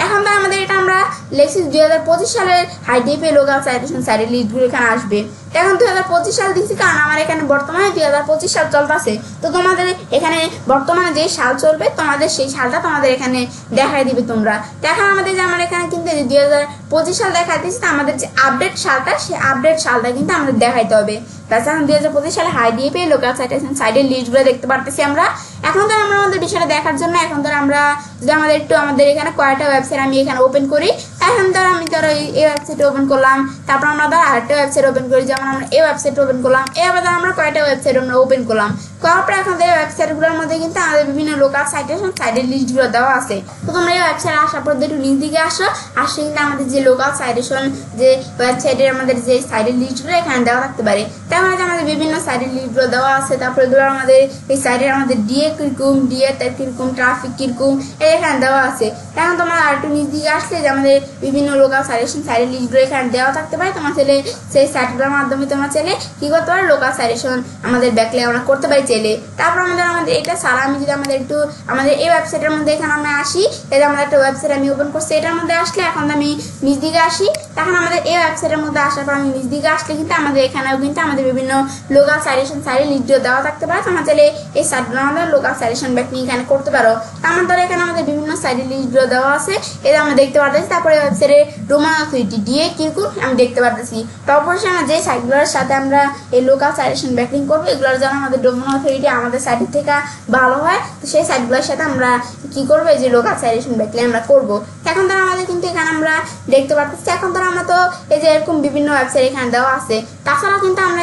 এখন তো আমাদের এটা আমরা লেখছি 2025 সালের HiDP লোকাল সাইটেশন সাইটের লিস্টগুলো এখানে আসবে। এখন 2025 সাল দিচ্ছি কারণ আমার এখানে বর্তমানে 2025 সাল চলতেছে। তো তোমাদের এখানে বর্তমানে যে সাল চলবে তোমাদের সেই সালটা তোমাদের এখানে দেখাই দিবে তোমরা। এখন আমাদের যে আমার এখানে কিন্তু 2025 সাল দেখাই দিচ্ছি, তো আমাদের যে আপডেট সালটা সেই আপডেট সালটা কিন্তু আমাদের দেখাইতে হবে। তাছাড়া 2025 সালে HiDP লোকাল সাইটেশন সাইটের লিস্টগুলো দেখতে পারতেছি আমরা। এখন ধর আমরা আমাদের বিষয়টা দেখার জন্য এখন ধর আমরা যদি আমাদের একটু আমাদের এখানে কয়টা ওয়েবসাইট আমি এখানে ওপেন করি। এখন ধর আমি ধরো এই ওয়েবসাইট ওপেন করলাম, তারপর আমরা ধর আরেকটা ওয়েবসাইট ওপেন করি, যেমন আমরা এই ওয়েবসাইট ওপেন করলাম, এবার ধর আমরা কয়টা ওয়েবসাইট আমরা ওপেন করলাম। করার পর এখন এই ওয়েবসাইটগুলোর মধ্যে কিন্তু আমাদের বিভিন্ন লোকাল সাইটেশন সাইটের লিস্টগুলো দেওয়া আছে। তো তোমরা এই ওয়েবসাইটে আসার পর একটু নিচ দিকে আসো, আসলে কিন্তু আমাদের যে লোকাল সাইটেশন যে ওয়েবসাইটের আমাদের যে সাইটের লিস্টগুলো এখানে দেওয়া থাকতে পারে। তার মানে আমাদের বিভিন্ন সাইটের লিস্টগুলো দেওয়া আছে। তারপরে এগুলো আমাদের এই সাইটের আমাদের ডিএ কিরকম, ডিএ তার কিরকম, ট্রাফিক কিরকম এখানে দেওয়া আছে। এখন তোমরা আর একটু নিচ দিকে আসলে যে আমাদের বিভিন্ন লোকাল সাইটেশন সাইটের লিস্টগুলো এখানে দেওয়া থাকতে পারে। তোমার চাইলে সেই সাইটগুলোর মাধ্যমে তোমরা চাইলে কি করতে পারো লোকাল সাইটেশন আমাদের ব্যাকলিং আমরা করতে পারি চাইলে। তারপর আমাদের এটা সারা আমি যদি আমাদের একটু আমাদের এই ওয়েবসাইটের মধ্যে এখানে আমরা আসি, এই যে আমাদের একটা ওয়েবসাইট আমি ওপেন করছি এটার মধ্যে আসলে এখন আমি নিচ দিকে আসি। তখন আমাদের এই ওয়েবসাইটের মধ্যে আসার পর আমি নিচ দিকে আসলে কিন্তু আমাদের এখানেও কিন্তু আমাদের বিভিন্ন লোকাল সাইটেশন সাইটের লিস্টগুলো দেওয়া থাকতে পারে। তোমরা চাইলে এই সাইটগুলো আমাদের লোকাল সাইটেশন ব্যাকলিং এখানে করতে পারো। আমার দ্বারা এখানে আমাদের বিভিন্ন সাইটের লিস্টগুলো দেওয়া আছে, এটা আমরা দেখতে পারতেছি। তারপরে ওয়েবসাইটে ডোমেইন অথরিটি ডিএ কিরকম আমি দেখতে পারতেছি। তারপর আমরা যে সাইটগুলোর সাথে আমরা এই লোকাল সাইটেশন ব্যাকলিং করব, এগুলোর জন্য আমাদের ডোমেন অথরিটি আমাদের সাইটের থেকে ভালো হয়। তো সেই সাইটগুলোর সাথে আমরা কি করবো, এই যে লোকাল সাইটেশন ব্যাকলিং আমরা করব। এখন ধরো আমাদের কিন্তু এখানে আমরা দেখতে পাচ্ছি, এখন ধরো আমরা তো এই যে এরকম বিভিন্ন ওয়েবসাইট এখানে দেওয়া আছে। তাছাড়াও কিন্তু আমরা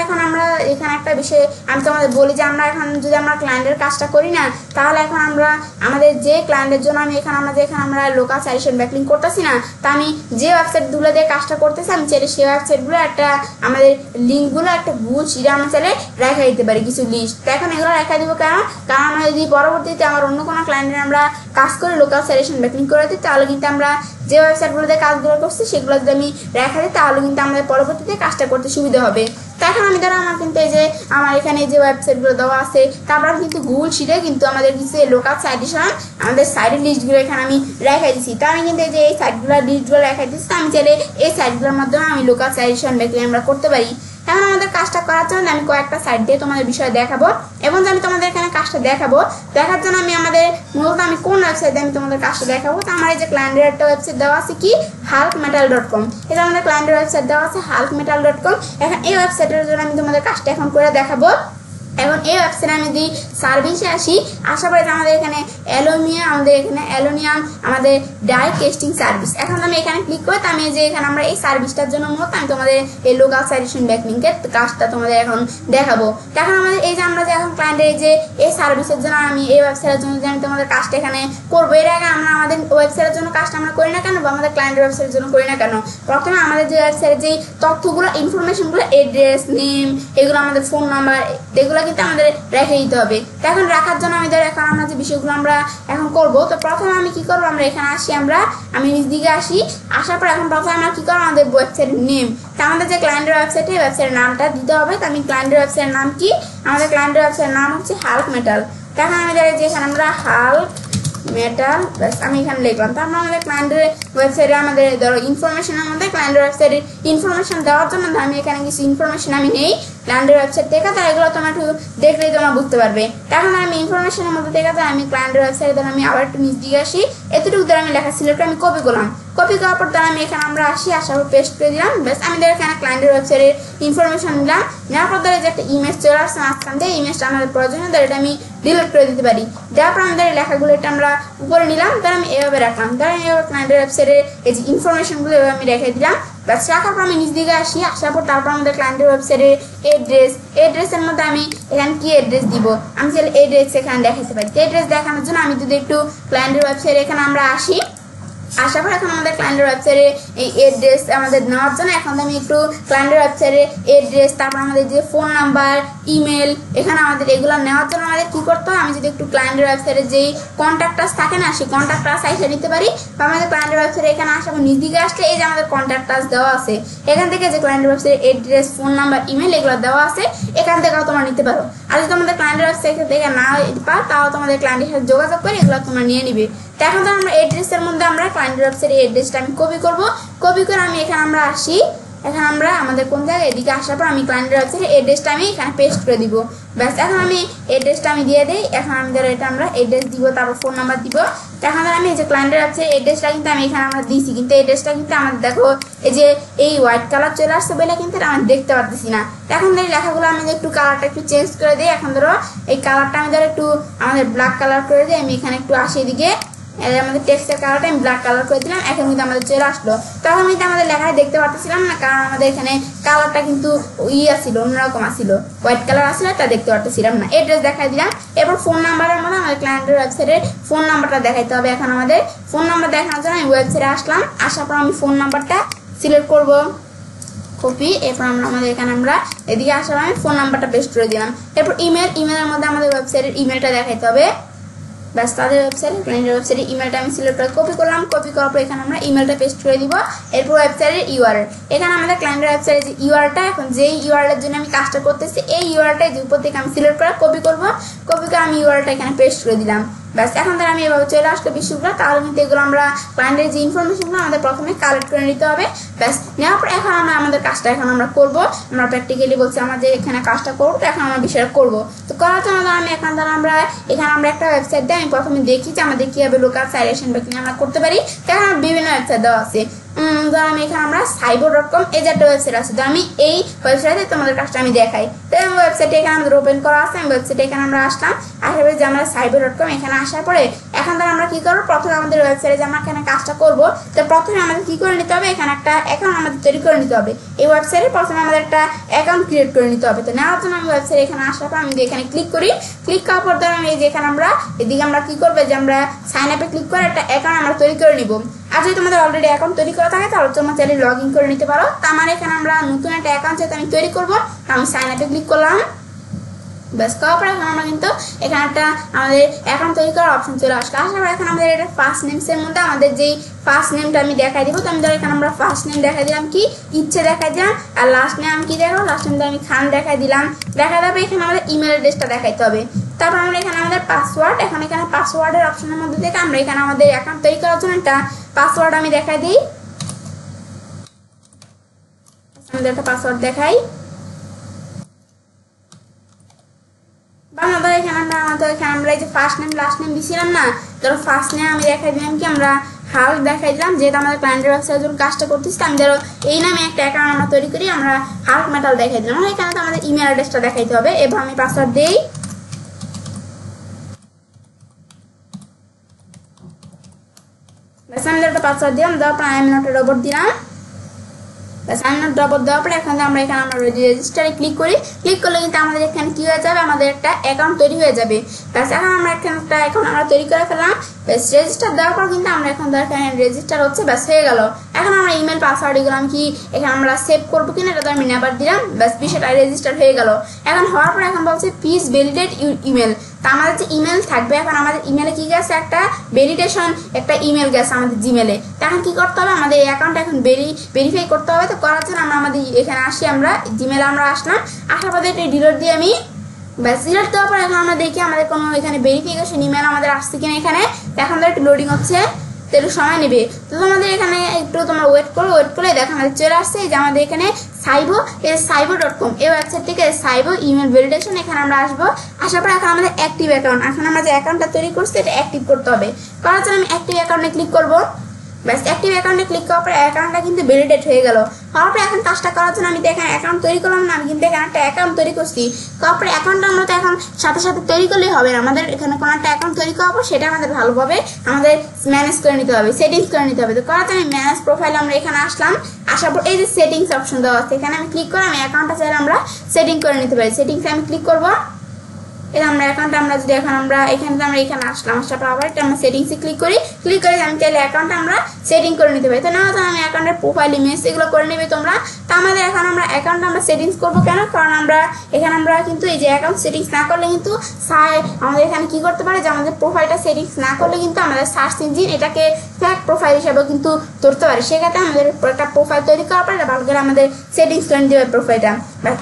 এখানে একটা বিষয় আমি তোমাদের বলি যে আমরা এখন যদি আমরা ক্লায়েন্টের কাজটা করি না, তাহলে এখন আমরা আমাদের যে ক্লায়েন্টের জন্য আমি এখানে আমরা লোকাল সাইটেশন ব্যাকলিং করতেছি না, তা আমি যে ওয়েবসাইটগুলো দিয়ে কাজটা করতেছি আমি চাইলে সেই ওয়েবসাইটগুলো একটা আমাদের লিঙ্কগুলো একটা গুগল শিটে আমরা চাইলে রেখে দিতে পারি কিছু লিস্ট। তো এখন এগুলো রেখে দিব কারণ আমরা যদি পরবর্তীতে আমার অন্য কোনো ক্লায়েন্টের আমরা কাজ করে লোকাল সাইটেশন ব্যাকলিং করে দিই, তাহলে কিন্তু আমরা যে ওয়েবসাইটগুলোতে কাজগুলো করছি সেগুলো যদি আমি রেখে দিই, তাহলে কিন্তু আমাদের পরবর্তীতে কাজটা করতে সুবিধা হবে। তো এখন আমি ধরো আমার কিন্তু এই যে আমার এখানে যে ওয়েবসাইটগুলো দেওয়া আছে, তারপর আমি কিন্তু গুগল শিটে কিন্তু আমাদের কিছু লোকাল সাইটেশন আমাদের সাইটের লিস্টগুলো এখানে আমি রেখে দিচ্ছি। তো আমি কিন্তু এই যে এই সাইটগুলোর লিস্টগুলো রেখে দিচ্ছি, তো আমি চাইলে এই সাইটগুলোর মাধ্যমে আমি লোকাল সাইটেশন ব্যাকলিং আমরা করতে পারি। এখন আমাদের কাজটা করার জন্য আমি কয়েকটা সাইট দিয়ে তোমাদের বিষয়ে দেখাবো, এবং আমি তোমাদের এখানে কাজটা দেখার জন্য মূলত আমি কোন ওয়েবসাইটে আমি তোমাদের কাজটা দেখাবো। তো আমার এই যে ক্লায়েন্টের একটা ওয়েবসাইট দেওয়া আছে কি hulkmetal.com, এটা আমাদের ক্লায়েন্টের ওয়েবসাইট দেওয়া আছে hulkmetal.com। এখন এই ওয়েবসাইটের জন্য আমি তোমাদের কাজটা এখন করে দেখাবো। এখন এই ওয়েবসাইটে আমি যদি সার্ভিসে আসার পরে আমাদের এখানে অ্যালোনিয়াম আমাদের ডাইরেক্ট টেস্টিং সার্ভিস। এখন আমি এখানে ক্লিক করে আমি যে এখানে আমরা এই সার্ভিসটার জন্য মূলত আমি তোমাদের এই লোকাল সাইটেশন ব্যাকলিংয়ের কাজটা তোমাদের এখন দেখাবো। এখন আমাদের এই যে আমরা যে এখন ক্লায়েন্টের এই যে এই সার্ভিসের জন্য আমি এই ওয়েবসাইটের জন্য যে আমি তোমাদের কাজটা এখানে করবো, এর আগে আমরা আমাদের ওয়েবসাইটের জন্য কাজটা আমরা করি না কেন, বা আমাদের ক্লায়েন্টের ওয়েবসাইটের জন্য করি না কেন, প্রথমে আমাদের যে ওয়েবসাইটের যে তথ্যগুলো ইনফরমেশনগুলো অ্যাড্রেস নেম এগুলো আমাদের ফোন নাম্বার এগুলো কিন্তু আমাদের রেখে দিতে হবে। তো এখন রাখার জন্য এখন আমরা যে বিষয়গুলো আমরা এখন করব, তো প্রথমে আমি কি করবো, আমরা এখানে আমি নিচ দিকে আসার পর এখন প্রথমে আমরা কি করবো, আমাদের ওয়েবসাইটের নেম, তো আমাদের যে ক্লায়েন্টের ওয়েবসাইটের নামটা দিতে হবে। তো আমি ক্লায়েন্টের ওয়েবসাইটের নাম কি, আমাদের ক্লায়েন্টের ওয়েবসাইটের নাম হচ্ছে hulkmetal। তো এখন আমি যে এখানে আমরা hulkmetal আমি এখানে লিখলাম। তো আমরা আমাদের ক্লায়েন্টের ওয়েবসাইটে আমাদের ধরো ইনফরমেশনের মধ্যে ক্লায়েন্টের ওয়েবসাইটের ইনফরমেশন দেওয়ার জন্য আমি এখানে কিছু ইনফরমেশন আমি নেই ক্লায়েন্টের ওয়েবসাইট থেকে, তো এগুলো তোমরা একটু দেখলেই তোমরা বুঝতে পারবে। এখন আমি ইনফরমেশনের মধ্যে থেকে আমি ক্লায়েন্টের ওয়েবসাইটে ধরো আমি আবার একটু নিচ দিকে এতটুকু ধরে আমি লেখা সিলেক্ট আমি কপি করলাম। কপি করার পর আমি এখানে আমরা আসার পর পেস্ট করে দিলাম। বেশ আমি এখানে ক্লায়েন্টের ওয়েবসাইটের ইনফরমেশন নিলাম, নেওয়ার পর ধরে যে একটা ইমেজ চলে আসছে মাঝখান দিয়ে, ইমেজটা আমাদের প্রয়োজনীয় এটা আমি ডিলিট করে দিতে পারি। দেওয়ার পর আমাদের লেখাগুলো এটা আমরা উপরে নিলাম, ধর আমি এভাবে রাখলাম। ধরেন এইভাবে ক্লায়েন্টের ওয়েবসাইটে এই যে ইনফরমেশনগুলো এভাবে আমি রেখে দিলাম। ব্যাস রাখার পর আমি নিচ দিকে আসার পর তারপর আমাদের ক্লায়েন্টের ওয়েবসাইটের এড্রেসের মধ্যে আমি এখানে কি অ্যাড্রেস দিব, আমি চাইলে এড্রেস এখানে দেখাতে পারি। এড্রেস দেখানোর জন্য আমি যদি একটু ক্লায়েন্টের ওয়েবসাইটে এখানে আমরা আসার পর এখন আমাদের ক্লায়েন্টের ওয়েবসাইটে এই এড্রেস আমাদের নেওয়ার জন্য এখন আমি একটু ক্লায়েন্টের ওয়েবসাইটে এড্রেস, তারপর আমাদের যে ফোন নাম্বার ইমেল এখানে আমাদের এগুলো নেওয়ার জন্য আমাদের কী করতে হয়, আমি যদি একটু ক্লায়েন্টের ওয়েবসাইটে যেই কন্ট্যাক্টাস থাকে না সেই কন্ট্যাক্টাস আইসা নিতে পারি। বা আমাদের ক্লায়েন্টের ওয়েবসাইটে এখানে আসার নিজ দিকে আসলে এই যে আমাদের কন্ট্যাক্টাস দেওয়া আছে, এখান থেকে যে ক্লায়েন্টের ওয়েবসাইটে এড্রেস ফোন নাম্বার ইমেল এগুলো দেওয়া আছে, এখান থেকেও তোমরা নিতে পারো। আর যদি তোমাদের ক্লায়েন্টের ওয়েবসাইট থেকে না পাও তাও তোমাদের ক্লায়েন্টের সাথে যোগাযোগ করে এগুলো তোমরা নিয়ে নিবে। তো এখন তো আমরা এড্রেসের মধ্যে আমরা ক্লায়েন্টের ওয়েবসাইটের এড্রেসটা আমি কপি করে আমি এখানে আমরা এখন আমরা আমাদের কোন জায়গায় এদিকে আসার পর আমি ক্লায়েন্টের ওয়েবসাইটের এড্রেসটা আমি এখানে পেস্ট করে দিব। ব্যাস এখন আমি এড্রেসটা আমি দিয়ে দিই। এখন আমি ধরো এটা আমরা এড্রেস দিব, তারপর ফোন নাম্বার দিব। এখন ধর আমি এই যে ক্লায়েন্টের ওয়েবসাইটের এড্রেসটা কিন্তু আমি এখানে আমরা দিয়েছি, কিন্তু এড্রেসটা কিন্তু আমাদের দেখো এই যে এই হোয়াইট কালার চলে আসছে বলে কিন্তু এটা আমরা দেখতে পারতেছি না। এখন ধর লেখাগুলো আমি একটু কালারটা একটু চেঞ্জ করে দিই। এখন ধরো এই কালারটা আমি ধরো একটু আমাদের ব্ল্যাক কালার করে দিই। আমি এখানে একটু আসি এদিকে, আমাদের টেক্সটের কালারটা আমি ব্ল্যাক কালার করে দিলাম। এখন কিন্তু আমাদের চলে আসলো। তখন কিন্তু আমাদের লেখায় দেখতে পাচ্ছিলাম না, কারণ আমাদের এখানে কালারটা কিন্তু আসছিল অন্যরকম আসছিল, হোয়াইট কালার আসলে তা দেখতে পাচ্ছিলাম না। এড্রেস দেখাই দিলাম। এরপর ফোন নাম্বারের মধ্যে আমাদের ক্লায়েন্টের ওয়েবসাইটের ফোন নাম্বারটা দেখাইতে হবে। এখন আমাদের ফোন নাম্বার দেখানোর জন্য আমি ওয়েবসাইটে আসলাম, আসার পর আমি ফোন নাম্বারটা সিলেক্ট করব, কপি। এরপর আমাদের এখানে আমরা এদিকে আসার আমি ফোন নাম্বারটা পেস্ট করে দিলাম। এরপর ইমেলের মধ্যে আমাদের ওয়েবসাইটের ইমেলটা দেখাইতে হবে। ব্যাস তাদের ক্লায়েন্টের ওয়েবসাইটের ইমেলটা আমি সিলেক্ট করে কপি করলাম। কপি করার পর এখানে আমরা ইমেলটা পেস্ট করে দিব। এরপর ওয়েবসাইটের ইউআরএল, এখানে আমাদের ক্লায়েন্টের ওয়েবসাইটের যে ইউআরএলটা, এখন যেই ইউআরএলের জন্য আমি কাজটা করতেছি এই ইউআরএলটা যে উপর থেকে আমি সিলেক্ট করে কপি করে আমি ইউআরএলটা এখানে পেস্ট করে দিলাম। ব্যাস এখন ধর আমি এভাবে চলে আসলো বিষয়গুলো। তাহলে কিন্তু এগুলো আমরা ক্লায়েন্টের যে ইনফরমেশনগুলো আমাদের প্রথমে কালেক্ট করে নিতে হবে। ব্যাস নেওয়ার পর এখন আমরা আমাদের কাজটা এখন আমরা করবো। আমরা প্র্যাকটিক্যালি বলছি আমাদের এখানে কাজটা করবো, তো এখন আমরা বিষয়টা করবো। তো করার জন্য আমি এখন ধর আমরা একটা ওয়েবসাইট দিয়ে আমি প্রথমে দেখি যে আমাদের কীভাবে লোকাল সাইটেশন ব্যাকলিং আমরা করতে পারি। তো এখন বিভিন্ন ওয়েবসাইট দেওয়া আছে। ধর আমি এখানে আমরা cyber.com এই যে একটা ওয়েবসাইট আছে, তো আমি এই ওয়েবসাইটে তোমাদের কাজটা আমি দেখাই। তো ওয়েবসাইটে এখানে আমাদের ওপেন করা আছে, আমি ওয়েবসাইটে এখানে আমরা আসলাম, আসার পরে যে আমরা cyber.com এখানে আসার পরে এখন ধর আমরা কি করবো, প্রথমে আমাদের ওয়েবসাইটে যে আমরা এখানে কাজটা করবো, তো প্রথমে আমাদের কি করে নিতে হবে, এখানে একটা অ্যাকাউন্ট আমাদের তৈরি করে নিতে হবে। এই ওয়েবসাইটে প্রথমে আমাদের একটা অ্যাকাউন্ট ক্রিয়েট করে নিতে হবে। তো নেওয়ার জন্য আমি ওয়েবসাইটে এখানে আসার পর আমি এখানে ক্লিক করি, ক্লিক করার পর ধর আমি এই যে এখানে আমরা এদিকে আমরা কি করবো, যে আমরা সাইন আপে ক্লিক করে একটা অ্যাকাউন্ট আমরা তৈরি করে নিব। আর যদি তোমাদের অলরেডি অ্যাকাউন্ট তৈরি করা থাকে তাহলে তোমরা চাইলে লগ ইন করে নিতে পারো। তো আমার এখানে আমরা নতুন একটা অ্যাকাউন্ট যেটা আমি তৈরি করবো, আমি সাইন আপে ক্লিক করলাম। ব্যাস করার পরে এখন আমরা কিন্তু এখানে একটা আমাদের অ্যাকাউন্ট তৈরি করার অপশন চলে আসলো। আসার পর এখন আমাদের এটা ফার্স্ট নেমসের মধ্যে আমাদের যেই ফার্স্ট নেমটা আমি দেখাই দিব। তো আমি ধর এখানে আমরা ফার্স্ট নেম দেখাই দিলাম কি ইচ্ছে দেখাই দিলাম, আর লাস্ট নেম আমি কি দেখাবো, লাস্ট নেম আমি খান দেখাই দিলাম। দেখা যাবে এখানে আমাদের ইমেল অ্যাড্রেসটা দেখাইতে হবে। তারপর আমরা এখানে আমাদের পাসওয়ার্ড, এখন এখানে পাসওয়ার্ডের অপশনের মধ্যে থেকে আমরা এখানে আমাদের অ্যাকাউন্ট তৈরি করার জন্য একটা পাসওয়ার্ড আমি দেখাই দিই। আমাদের একটা পাসওয়ার্ড দেখাই। এখানে আমরা এই যে ফার্স্ট নেম লাস্ট নেম দিছিলাম না, ধরো ফার্স্ট নেম আমি দেখাই দিলাম কি আমরা হাল দেখাই দিলাম, যেহেতু আমাদের ক্লায়েন্টের ব্যবসার জন্য কাজটা করতেছি। আমি ধরো এই নামে একটা অ্যাকাউন্ট আমরা তৈরি করি, আমরা হাল্ক মেটাল দেখাই দিলাম। এখানে তো আমাদের ইমেল অ্যাড্রেসটা দেখাইতে হবে। এবার আমি পাসওয়ার্ড দিই, আমি একটা পাসওয়ার্ড দিলাম, দেওয়ার পর আমি একটা রোবট দিলাম। দেওয়ার পরে এখন আমরা এখানে আমরা রেজিস্টারে ক্লিক করি, ক্লিক করলে কিন্তু আমাদের এখানে কি হয়ে যাবে, আমাদের একটা অ্যাকাউন্ট তৈরি হয়ে যাবে। ব্যাস এখন আমরা এখানে একটা অ্যাকাউন্ট আমরা তৈরি করে ফেললাম। ব্যাস রেজিস্টার দেওয়ার পর কিন্তু আমরা এখন এখানে রেজিস্টার হচ্ছে, ব্যাস হয়ে গেল। এখন আমরা ইমেল পাসওয়ার্ড এগুলো আমি কি এখানে আমরা সেভ করবো কিনা এটা তো আমি নেবার দিলাম, ব্যাস বিষয়টা রেজিস্টার হয়ে গেল। এখন হওয়ার পর এখন বলছে প্লিজ ভ্যালিডেট ইউর ইমেল। তা আমাদের যে ইমেল থাকবে, এখন আমাদের ইমেলে কি গেছে, একটা ভ্যালিডেশন একটা ইমেল গেছে আমাদের জিমেলে। তো এখন কি করতে হবে, আমাদের এই অ্যাকাউন্টটা এখন ভেরিফাই করতে হবে। তো করার জন্য আমরা আমাদের এখানে আসি, আমরা জিমেলে আমরা আসলাম, আসার পর এটা ডিলিট দিয়ে আমি ব্যাস ডিলিট দেওয়ার পর এখন আমরা দেখি আমাদের কোনো এখানে ভেরিফিকেশন ইমেল আমাদের আসছে কিনা এখানে। তো এখন একটু লোডিং হচ্ছে, তো একটু সময় নেবে। তো তোমাদের এখানে একটু তোমরা ওয়েট করলে দেখো আমাদের চলে আসছে যে আমাদের এখানে cyber.com এই ওয়েবসাইট থেকে সাইবো ইমেল ভ্যালিডেশন এখানে আমরা আসবো। আসার পর এখন আমাদের অ্যাক্টিভ অ্যাকাউন্ট, এখন আমরা যে অ্যাকাউন্টটা তৈরি করছি এটা অ্যাক্টিভ করতে হবে। করার জন্য আমি অ্যাক্টিভ অ্যাকাউন্টে ক্লিক করবো। ব্যাস অ্যাক্টিভ অ্যাকাউন্টে ক্লিক করার পরে অ্যাকাউন্টটা কিন্তু ভ্যালিডেট হয়ে গেল। হওয়ার পরে এখন কাজটা করার জন্য আমি তো এখানে অ্যাকাউন্ট তৈরি করলাম না, আমি কিন্তু এখানে একটা অ্যাকাউন্ট তৈরি করছি। করার পরে অ্যাকাউন্টটা আমরা তো এখন সাথে সাথে তৈরি করলেই হবে না, আমাদের এখানে কোনো একটা অ্যাকাউন্ট তৈরি করাবো, সেটা আমাদের ভালোভাবে আমাদের ম্যানেজ করে নিতে হবে, সেটিংস করে নিতে হবে। তো করার জন্য ম্যানেজ প্রোফাইল আমরা এখানে আসলাম, আসার পর এই যে সেটিংস অপশন দেওয়া আছে এখানে আমি ক্লিক করে আমি অ্যাকাউন্টটা চাইলে আমরা সেটিং করে নিতে পারি। সেটিংসে আমি ক্লিক করবো, এটা আমরা অ্যাকাউন্টটা আমরা যদি এখন আমরা এখানে আসলাম, আসার পর আবার আমরা সেটিংসে ক্লিক করি, ক্লিক করে আমি চাইলে অ্যাকাউন্টটা আমরা সেটিং করে নিতে পারি। তো না হয়তো আমি অ্যাকাউন্টের প্রোফাইল ইমেজ এগুলো করে নেবে তোমরা। তো আমাদের এখন আমরা অ্যাকাউন্টটা আমরা সেটিংস করবো কেন, কারণ আমরা এখানে আমরা কিন্তু এই যে অ্যাকাউন্ট সেটিংস না করলে কিন্তু আমাদের এখানে কি করতে পারে, যে আমাদের প্রোফাইলটা সেটিংস না করলে কিন্তু আমাদের সার্চ ইঞ্জিন এটাকে ফেক প্রোফাইল হিসেবে কিন্তু ধরতে পারে। সেক্ষেত্রে আমাদের একটা প্রোফাইল তৈরি করার পরে ভালো করে আমাদের সেটিংস করে নিতে হবে প্রোফাইলটা।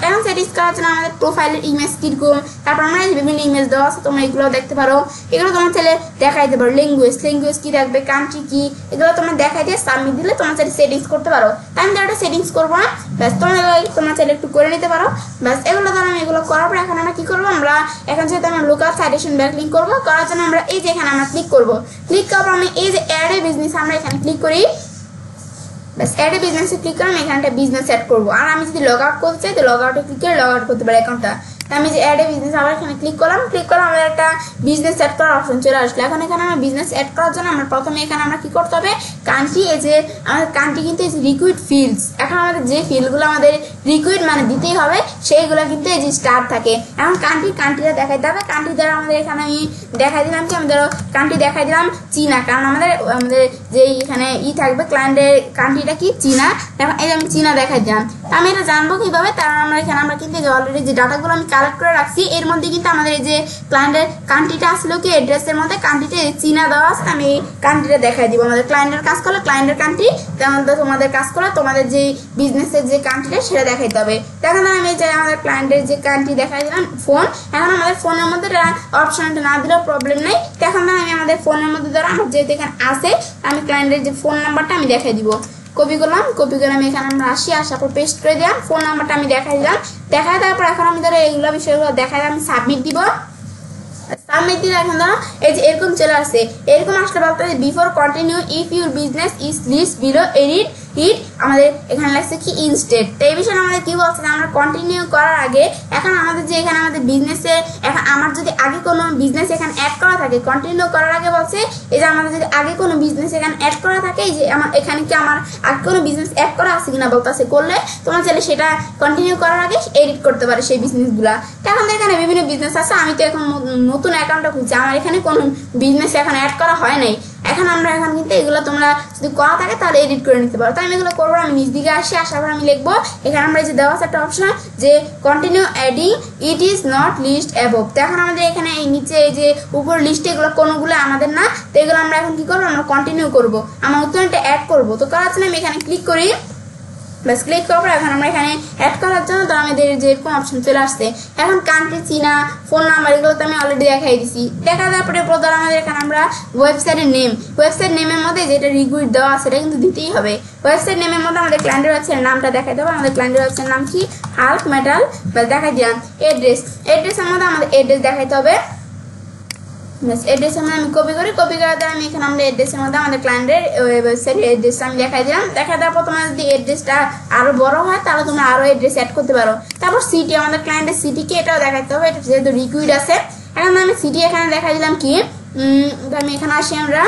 এখন সেটিংস করার জন্য আমাদের প্রোফাইলের ইমেজ কিরকম, তারপর আমরা বিভিন্ন ইমেজ দেওয়া আছে তোমরা এগুলো দেখতে পারো, এগুলো তোমার চাইলে দেখাই দিতে পারো। ল্যাঙ্গুয়েজ কি থাকবে, কান্ট্রি কি, এগুলো তোমরা দেখাই দিয়ে সাবমিট দিলে তোমার চাইলে সেটিংস করতে পারো। তাই আমি একটা সেটিংস করবো না, ব্যাস তোমরা চাইলে একটু করে নিতে পারো। ব্যাস এগুলো ধরো আমি এগুলো করার পর এখন আমরা কি করবো, আমরা এখন যেহেতু আমরা লোকাল সাইটেশন ব্যাকলিংক করবো, করার জন্য আমরা এই যে এখানে আমরা ক্লিক করবো, ক্লিক করার পর আমি এই যে অ্যাড এ বিজনেস আমরা এখানে ক্লিক করি। ব্যাস অ্যাড এ বিজনেসে ক্লিক করে আমি এখানে একটা বিজনেস অ্যাড করবো। আর আমি যদি লগ আউট করতে চাই তো লগ আউটে ক্লিক করে লগ আউট করতে পারি অ্যাকাউন্টটা। আমি যে অ্যাড এ বিজনেস আবার এখানে ক্লিক করলাম, আমাদের একটা বিজনেস অ্যাড করার অপশন চলে আসলো। এখন এখানে আমরা বিজনেস অ্যাড করার জন্য আমরা প্রথমে এখানে আমরা কি করতে হবে, কান্ট্রি, এই যে আমাদের কান্ট্রি কিন্তু এই যে রিকুইড ফিল্ডস, এখন আমাদের যে ফিল্ডগুলো আমাদের রিকুইড মানে দিতেই হবে সেইগুলো কিন্তু এই যে স্টার থাকে। এখন কান্ট্রিটা দেখাইতে হবে। কান্ট্রি দ্বারা আমাদের এখানে আমি দেখাই দিলাম কি, আমাদের কান্ট্রি দেখাই দিলাম চীনা, কারণ আমাদের যে এখানে থাকবে ক্লায়েন্টের কান্ট্রিটা কি চীনা। এখন এই যে আমি চীনা দেখাই দিলাম। আমি এটা জানবো কিভাবে, তার আমরা এখানে আমরা কিন্তু অলরেডি যে ডাটাগুলো আমি কালেক্ট করে রাখছি এর মধ্যে কিন্তু আমাদের এই যে ক্লায়েন্টের কান্ট্রিটা আসলো কি অ্যাড্রেসের মধ্যে কান্ট্রিটা চীনা দেওয়া আছে। আমি এই কান্ট্রিটা দেখাই দিব। আমাদের ক্লায়েন্টের কাজ করলে ক্লায়েন্টের কান্ট্রি, তেমন তোমাদের কাজ করলে তোমাদের যে বিজনেসের যে কান্ট্রিটা সেটা দেখাইতে হবে। এখন আমি যে আমাদের ক্লায়েন্টের যে কান্ট্রি দেখাই দিলাম ফোন, এখন আমাদের ফোনের মধ্যে অপশনটা না দিলেও প্রবলেম নেই। এখন আমি আমাদের ফোনের মধ্যে ধরো আমার যেহেতু এখানে আছে আমি ক্লায়েন্টের যে ফোন নাম্বারটা আমি দেখাই দিব। কপি করলাম, কপি করে আমি এখানে আমরা আসার পর পেস্ট করে দিলাম, ফোন নাম্বারটা আমি দেখাই দিলাম। দেখাই দেওয়ার পর এখন আমি ধরো এইগুলো বিষয়গুলো দেখাই আমি সাবমিট দিব। সাবমিট দিলে এখন ধরো এই যে এরকম চলে আসছে, এরকম আসলে বলতে before continue if your business is list below edit it, আমাদের এখানে লাগছে কি ইনস্টেড। তো এই বিষয়ে আমাদের কি বলছে আমরা কন্টিনিউ করার আগে এখন আমাদের যে এখানে আমাদের বিজনেসে এখন আমার যদি আগে কোনো বিজনেস এখানে অ্যাড করা থাকে, কন্টিনিউ করার আগে বলছে এই যে আমাদের যদি আগে কোনো বিজনেস এখানে অ্যাড করা থাকে, এই যে আমার এখানে কি আমার আগে কোনো বিজনেস অ্যাড করা আছে কিনা বলতেছে, করলে তোমরা চাইলে সেটা কন্টিনিউ করার আগে এডিট করতে পারে সেই বিজনেসগুলা। তো এখন এখানে বিভিন্ন বিজনেস আছে, আমি তো এখন নতুন অ্যাকাউন্টটা খুলছি, আমার এখানে কোনো বিজনেস এখন অ্যাড করা হয় নাই। এখন আমরা এখন কিন্তু এগুলো তোমরা যদি করা থাকে তাহলে এডিট করে নিতে পারো। তো আমি এগুলো করবো, আমি নিচ দিকে আসি, আসার পর আমি লিখবো এখানে আমরা যে দেওয়া আছে একটা অপশন যে continue adding it is not list above. তো এখন আমাদের এখানে এই নিচে এই যে উপর লিস্টে এগুলো কোনোগুলো আমাদের না, তো এগুলো আমরা এখন কি করবো আমরা কন্টিনিউ করবো, আমার উত্তরটা অ্যাড করবো। তো করার জন্য আমি এখানে ক্লিক করি, বাস ক্লিক করার পর এখন আমরা এখানে অ্যাড করার জন্য তো আমাদের যে এরকম অপশন চলে আসছে। এখন কান্ট্রি, চীনা, ফোন নাম্বার এগুলো তো আমি অলরেডি দেখাই দিছি। দেখা যাওয়ার পরে প্রধান আমাদের এখানে আমরা ওয়েবসাইটের নেম, ওয়েবসাইট নেমের মধ্যে যেটা রিকুইট দেওয়া সেটা কিন্তু দিতেই হবে। ওয়েবসাইট নেমের মধ্যে আমাদের ক্লায়েন্টের ওয়েবসাইটের নামটা দেখাই দেবো, আমাদের ক্লায়েন্টের ওয়েবসাইটের নাম কি হাল্ক মেটাল, বাস দেখাই দিলাম। এড্রেসের মধ্যে আমাদের এড্রেস দেখাইতে হবে, এড্রেসের মধ্যে আমি কপি করি, কপি করার দ্বারা আমি এখানে আমরা এড্রেসের মধ্যে আমাদের ক্লায়েন্টের ওয়েবসাইটের এড্রেসটা আমি দেখাই দিলাম। দেখা দেওয়ার পর তোমার যদি এড্রেসটা আরো বড় হয় তাহলে তোমরা আরো এড্রেস অ্যাড করতে পারো। তারপর সিটি, আমাদের ক্লায়েন্টের সিটিকে এটাও দেখাতে হবে, এটা যেহেতু রিকুইড আছে। এখন আমি সিটি এখানে দেখাই দিলাম কি, আমি এখানে আসি আমরা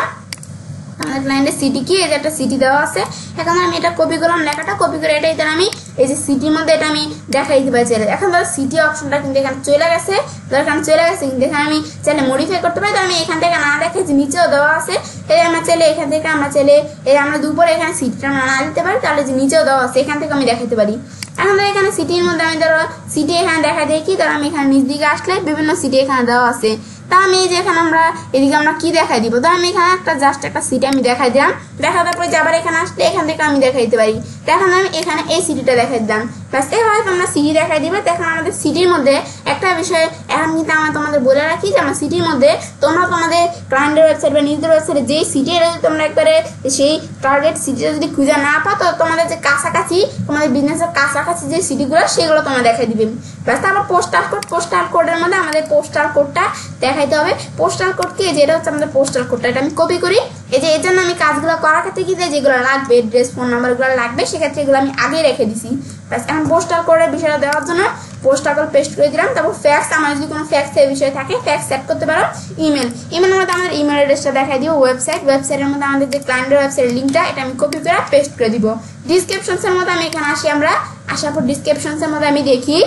আমাদের ক্লায়েন্টের সিটি কি, এই যে একটা সিটি দেওয়া আছে। এখন আমি এটা কপি করলাম, লেখাটা কপি করে এটাই তাহলে আমি এই যে সিটির মধ্যে এটা আমি দেখাই দিতে পারি চাইলে। এখন ধরো সিটি অপশনটা কিন্তু এখানে চলে গেছে, এখানে চলে গেছে, কিন্তু এখানে আমি চাইলে মডিফাই করতে পারি। তো আমি এখান থেকে না দেখে যে নিচেও দেওয়া আছে, এই আমরা চাইলে এখান থেকে আমরা চাইলে এই আমরা দুপুরে এখানে সিটিটা আমরা না দিতে পারি, তাহলে যে নিচেও দেওয়া আছে এখান থেকে আমি দেখাতে পারি। এখন ধরো এখানে সিটির মধ্যে আমি ধরো সিটি এখানে দেখা দেখি, ধরো আমি এখানে নিচ দিকে আসলে বিভিন্ন সিটি এখানে দেওয়া আছে। তা আমি এই যে এখানে আমরা এদিকে আমরা কি দেখাই দিব, তো আমি এখানে একটা জাস্ট একটা সিটি আমি দেখাই দিলাম, দেখা দেওয়ার পরে যে আবার এখানে আসলে এখান থেকে আমি দেখাই দিতে পারি। এখন আমি এখানে এই সিটিটা দেখাই দিলাম, ব্যাস এভাবে তোমরা সিটি দেখাই দিবে। এখন আমাদের সিটির মধ্যে একটা বিষয় এখন কিন্তু আমরা তোমাদের বলে রাখি যে আমার সিটির মধ্যে তোমরা তোমাদের ক্লায়েন্টের ওয়েবসাইট বা নিজেদের ওয়েবসাইটে যেই সিটি তোমরা একবারে সেই টার্গেট সিটিটা যদি খুঁজে না পাও, তো তোমাদের যে কাছাকাছি তোমাদের বিজনেসের কাছাকাছি যে সিটিগুলো সেগুলো তোমরা দেখাই দিবে। ব্যাস তারপর পোস্টাল কোড, পোস্টাল কোডের মধ্যে আমাদের পোস্টাল কোডটা দেখাইতে হবে। পোস্টাল কোড কি, যেটা হচ্ছে আমাদের পোস্টাল কোডটা, এটা আমি কপি করি। এই যে এর জন্য আমি কাজগুলো করার ক্ষেত্রে কি যেগুলো লাগবে এড্রেস, ফোন নাম্বারগুলো লাগবে, সেক্ষেত্রে এগুলো আমি আগে রেখে দিছি। ব্যাস এখন পোস্টাল কোডের বিষয়টা দেওয়ার জন্য পোস্টাল কোড পেস্ট করে দিলাম। তারপর ফ্যাক্স, আমার যদি কোনো ফ্যাক্সের বিষয় থাকে ফ্যাক্স সেট করতে পারো। ইমেলের মধ্যে আমাদের ইমেল অ্যাড্রেসটা দেখাই দিব। ওয়েবসাইটের মধ্যে আমাদের যে ক্লায়েন্টের ওয়েবসাইটের লিঙ্কটা এটা আমি কপি করে পেস্ট করে দিব। ডিসক্রিপশনসের মধ্যে আমি এখানে আসি, আমরা আসার পর ডিসক্রিপশনসের মধ্যে আমি দেখি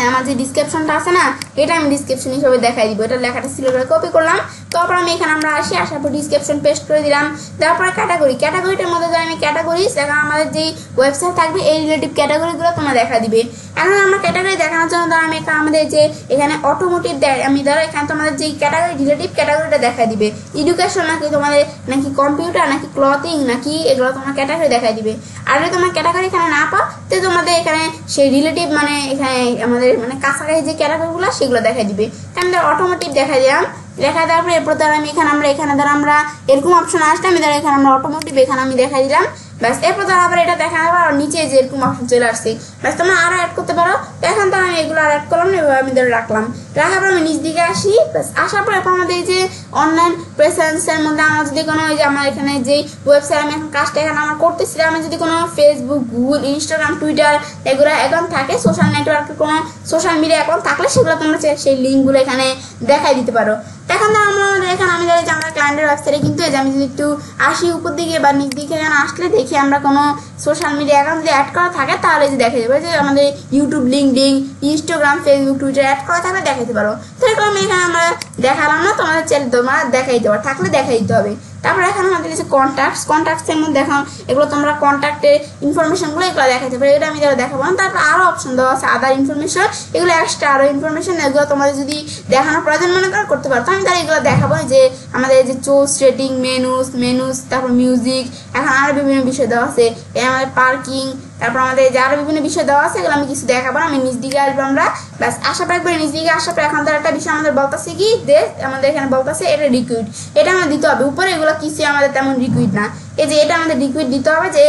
আমার যে ডিসক্রিপশনটা আছে না, এটা আমি ডিসক্রিপশন হিসেবে দেখাই দিব। এটা লেখাটা সিলেক্ট করে কপি করলাম, তারপর আমি এখানে আমরা আসি, আসার পর ডিসক্রিপশন পেস্ট করে দিলাম। তারপরে ক্যাটাগরিটার মধ্যে যদি আমি ক্যাটাগরি দেখা আমাদের যেই ওয়েবসাইট থাকবে এই রিলেটিভ ক্যাটাগরিগুলো তোমরা দেখা দিবে। এখন আমরা ক্যাটাগরি দেখানোর জন্য ধরো আমি আমাদের যে এখানে অটোমোটিভ দেয়, আমি ধরো এখানে তোমাদের যেই ক্যাটাগরি রিলেটিভ ক্যাটাগরিটা দেখা দিবে, এডুকেশন নাকি তোমাদের নাকি কম্পিউটার নাকি ক্লথিং নাকি এগুলো তোমার ক্যাটাগরি দেখাই দিবে। আর যদি তোমার ক্যাটাগরি এখানে না পাও তো তোমাদের এখানে সেই রিলেটিভ মানে এখানে আমাদের মানে কাছাকাছি যে ক্যাটাগরিগুলো সেগুলো দেখাই দিবে। আমাদের অটোমোটিভ দেখা দিলাম, দেখা দেওয়ার পরে এরপর ধরো আমি এখানে ধরো আমরা এরকম অপশন আসলে আমি ধরো এখানে আমরা অটোমোটিভ এখানে আমি দেখাই দিলাম। ব্যাস এরপর ধরো আবার এটা দেখা যাবে আর নিচে যে এরকম অপশন চলে আসছে, ব্যাস তোমরা আরো অ্যাড করতে পারো। তো এখন তো আমি এগুলো আর অ্যাড করলাম না, এভাবে আমি ধরে রাখলাম। রাখার পর আমি নিচ দিকে আসি, ব্যাস আসার পর এখন আমাদের এই যে অনলাইন প্রেজেন্সের মধ্যে আমার যদি কোনো ওই যে আমার এখানে যে ওয়েবসাইট আমি এখন কাজটা এখানে আমার করতেছিলাম, আমি যদি কোনো ফেসবুক, গুগল, ইনস্টাগ্রাম, টুইটার এগুলো অ্যাকাউন্ট থাকে, সোশ্যাল নেটওয়ার্কের কোনো সোশ্যাল মিডিয়া অ্যাকাউন্ট থাকলে সেগুলো তোমরা সেই লিঙ্কগুলো এখানে দেখাই দিতে পারো। এখন আমাদের এখানে আমি ধরি যে আমরা ক্লায়েন্টের ওয়েবসাইটে কিন্তু এই যে আমি যদি একটু আসি উপর দিকে বা নিচ দিকে এখানে আসলে দেখি আমরা কোনো সোশ্যাল মিডিয়া অ্যাকাউন্ট যদি অ্যাড করা থাকে তাহলে যে দেখা যাবে যে আমাদের YouTube, LinkedIn, Instagram, Facebook, Twitter add করা থাকলে দেখাতে পারো। তো এরকম এখানে আমরা দেখালাম না, তোমাদের চ্যানেল তোমরা দেখাই দিতে পারো, থাকলে দেখাই দিতে হবে। তারপরে এখন আমাদের কাছে কন্ট্যাক্টসের মধ্যে দেখো এগুলো তোমরা কন্ট্যাক্টের ইনফরমেশনগুলো এগুলো দেখাতে পারো, এটা আমি যারা দেখাবো না। তারপর আরও অপশন দেওয়া আছে আদার ইনফরমেশন, এগুলো এক্সট্রা আরও ইনফরমেশন, এগুলো তোমাদের যদি দেখানোর প্রয়োজন মনে করো করতে পারো। তো আমি তারা এগুলো দেখাবো যে আমাদের যে চোস, রেটিং, মেনুস, তারপর মিউজিক, এখন আরও বিভিন্ন বিষয় দেওয়া আছে, আমাদের পার্কিং, তারপর আমাদের যে আরও বিভিন্ন বিষয় দেওয়া আছে এগুলো আমি কিছু দেখাবো না। আমি নিচ দিকে আসবো আমরা, ব্যাস আসার পর একবার নিচ দিকে আসার পর এখন তার একটা বিষয় আমাদের বলতেছে কি আমাদের এখানে বলতেছে এটা রিকুইড, এটা আমরা দিতে হবে। উপরে এগুলো কিছু আমাদের তেমন রিকুইড না। এই যে এটা আমাদের রিকুইড দিতে হবে যে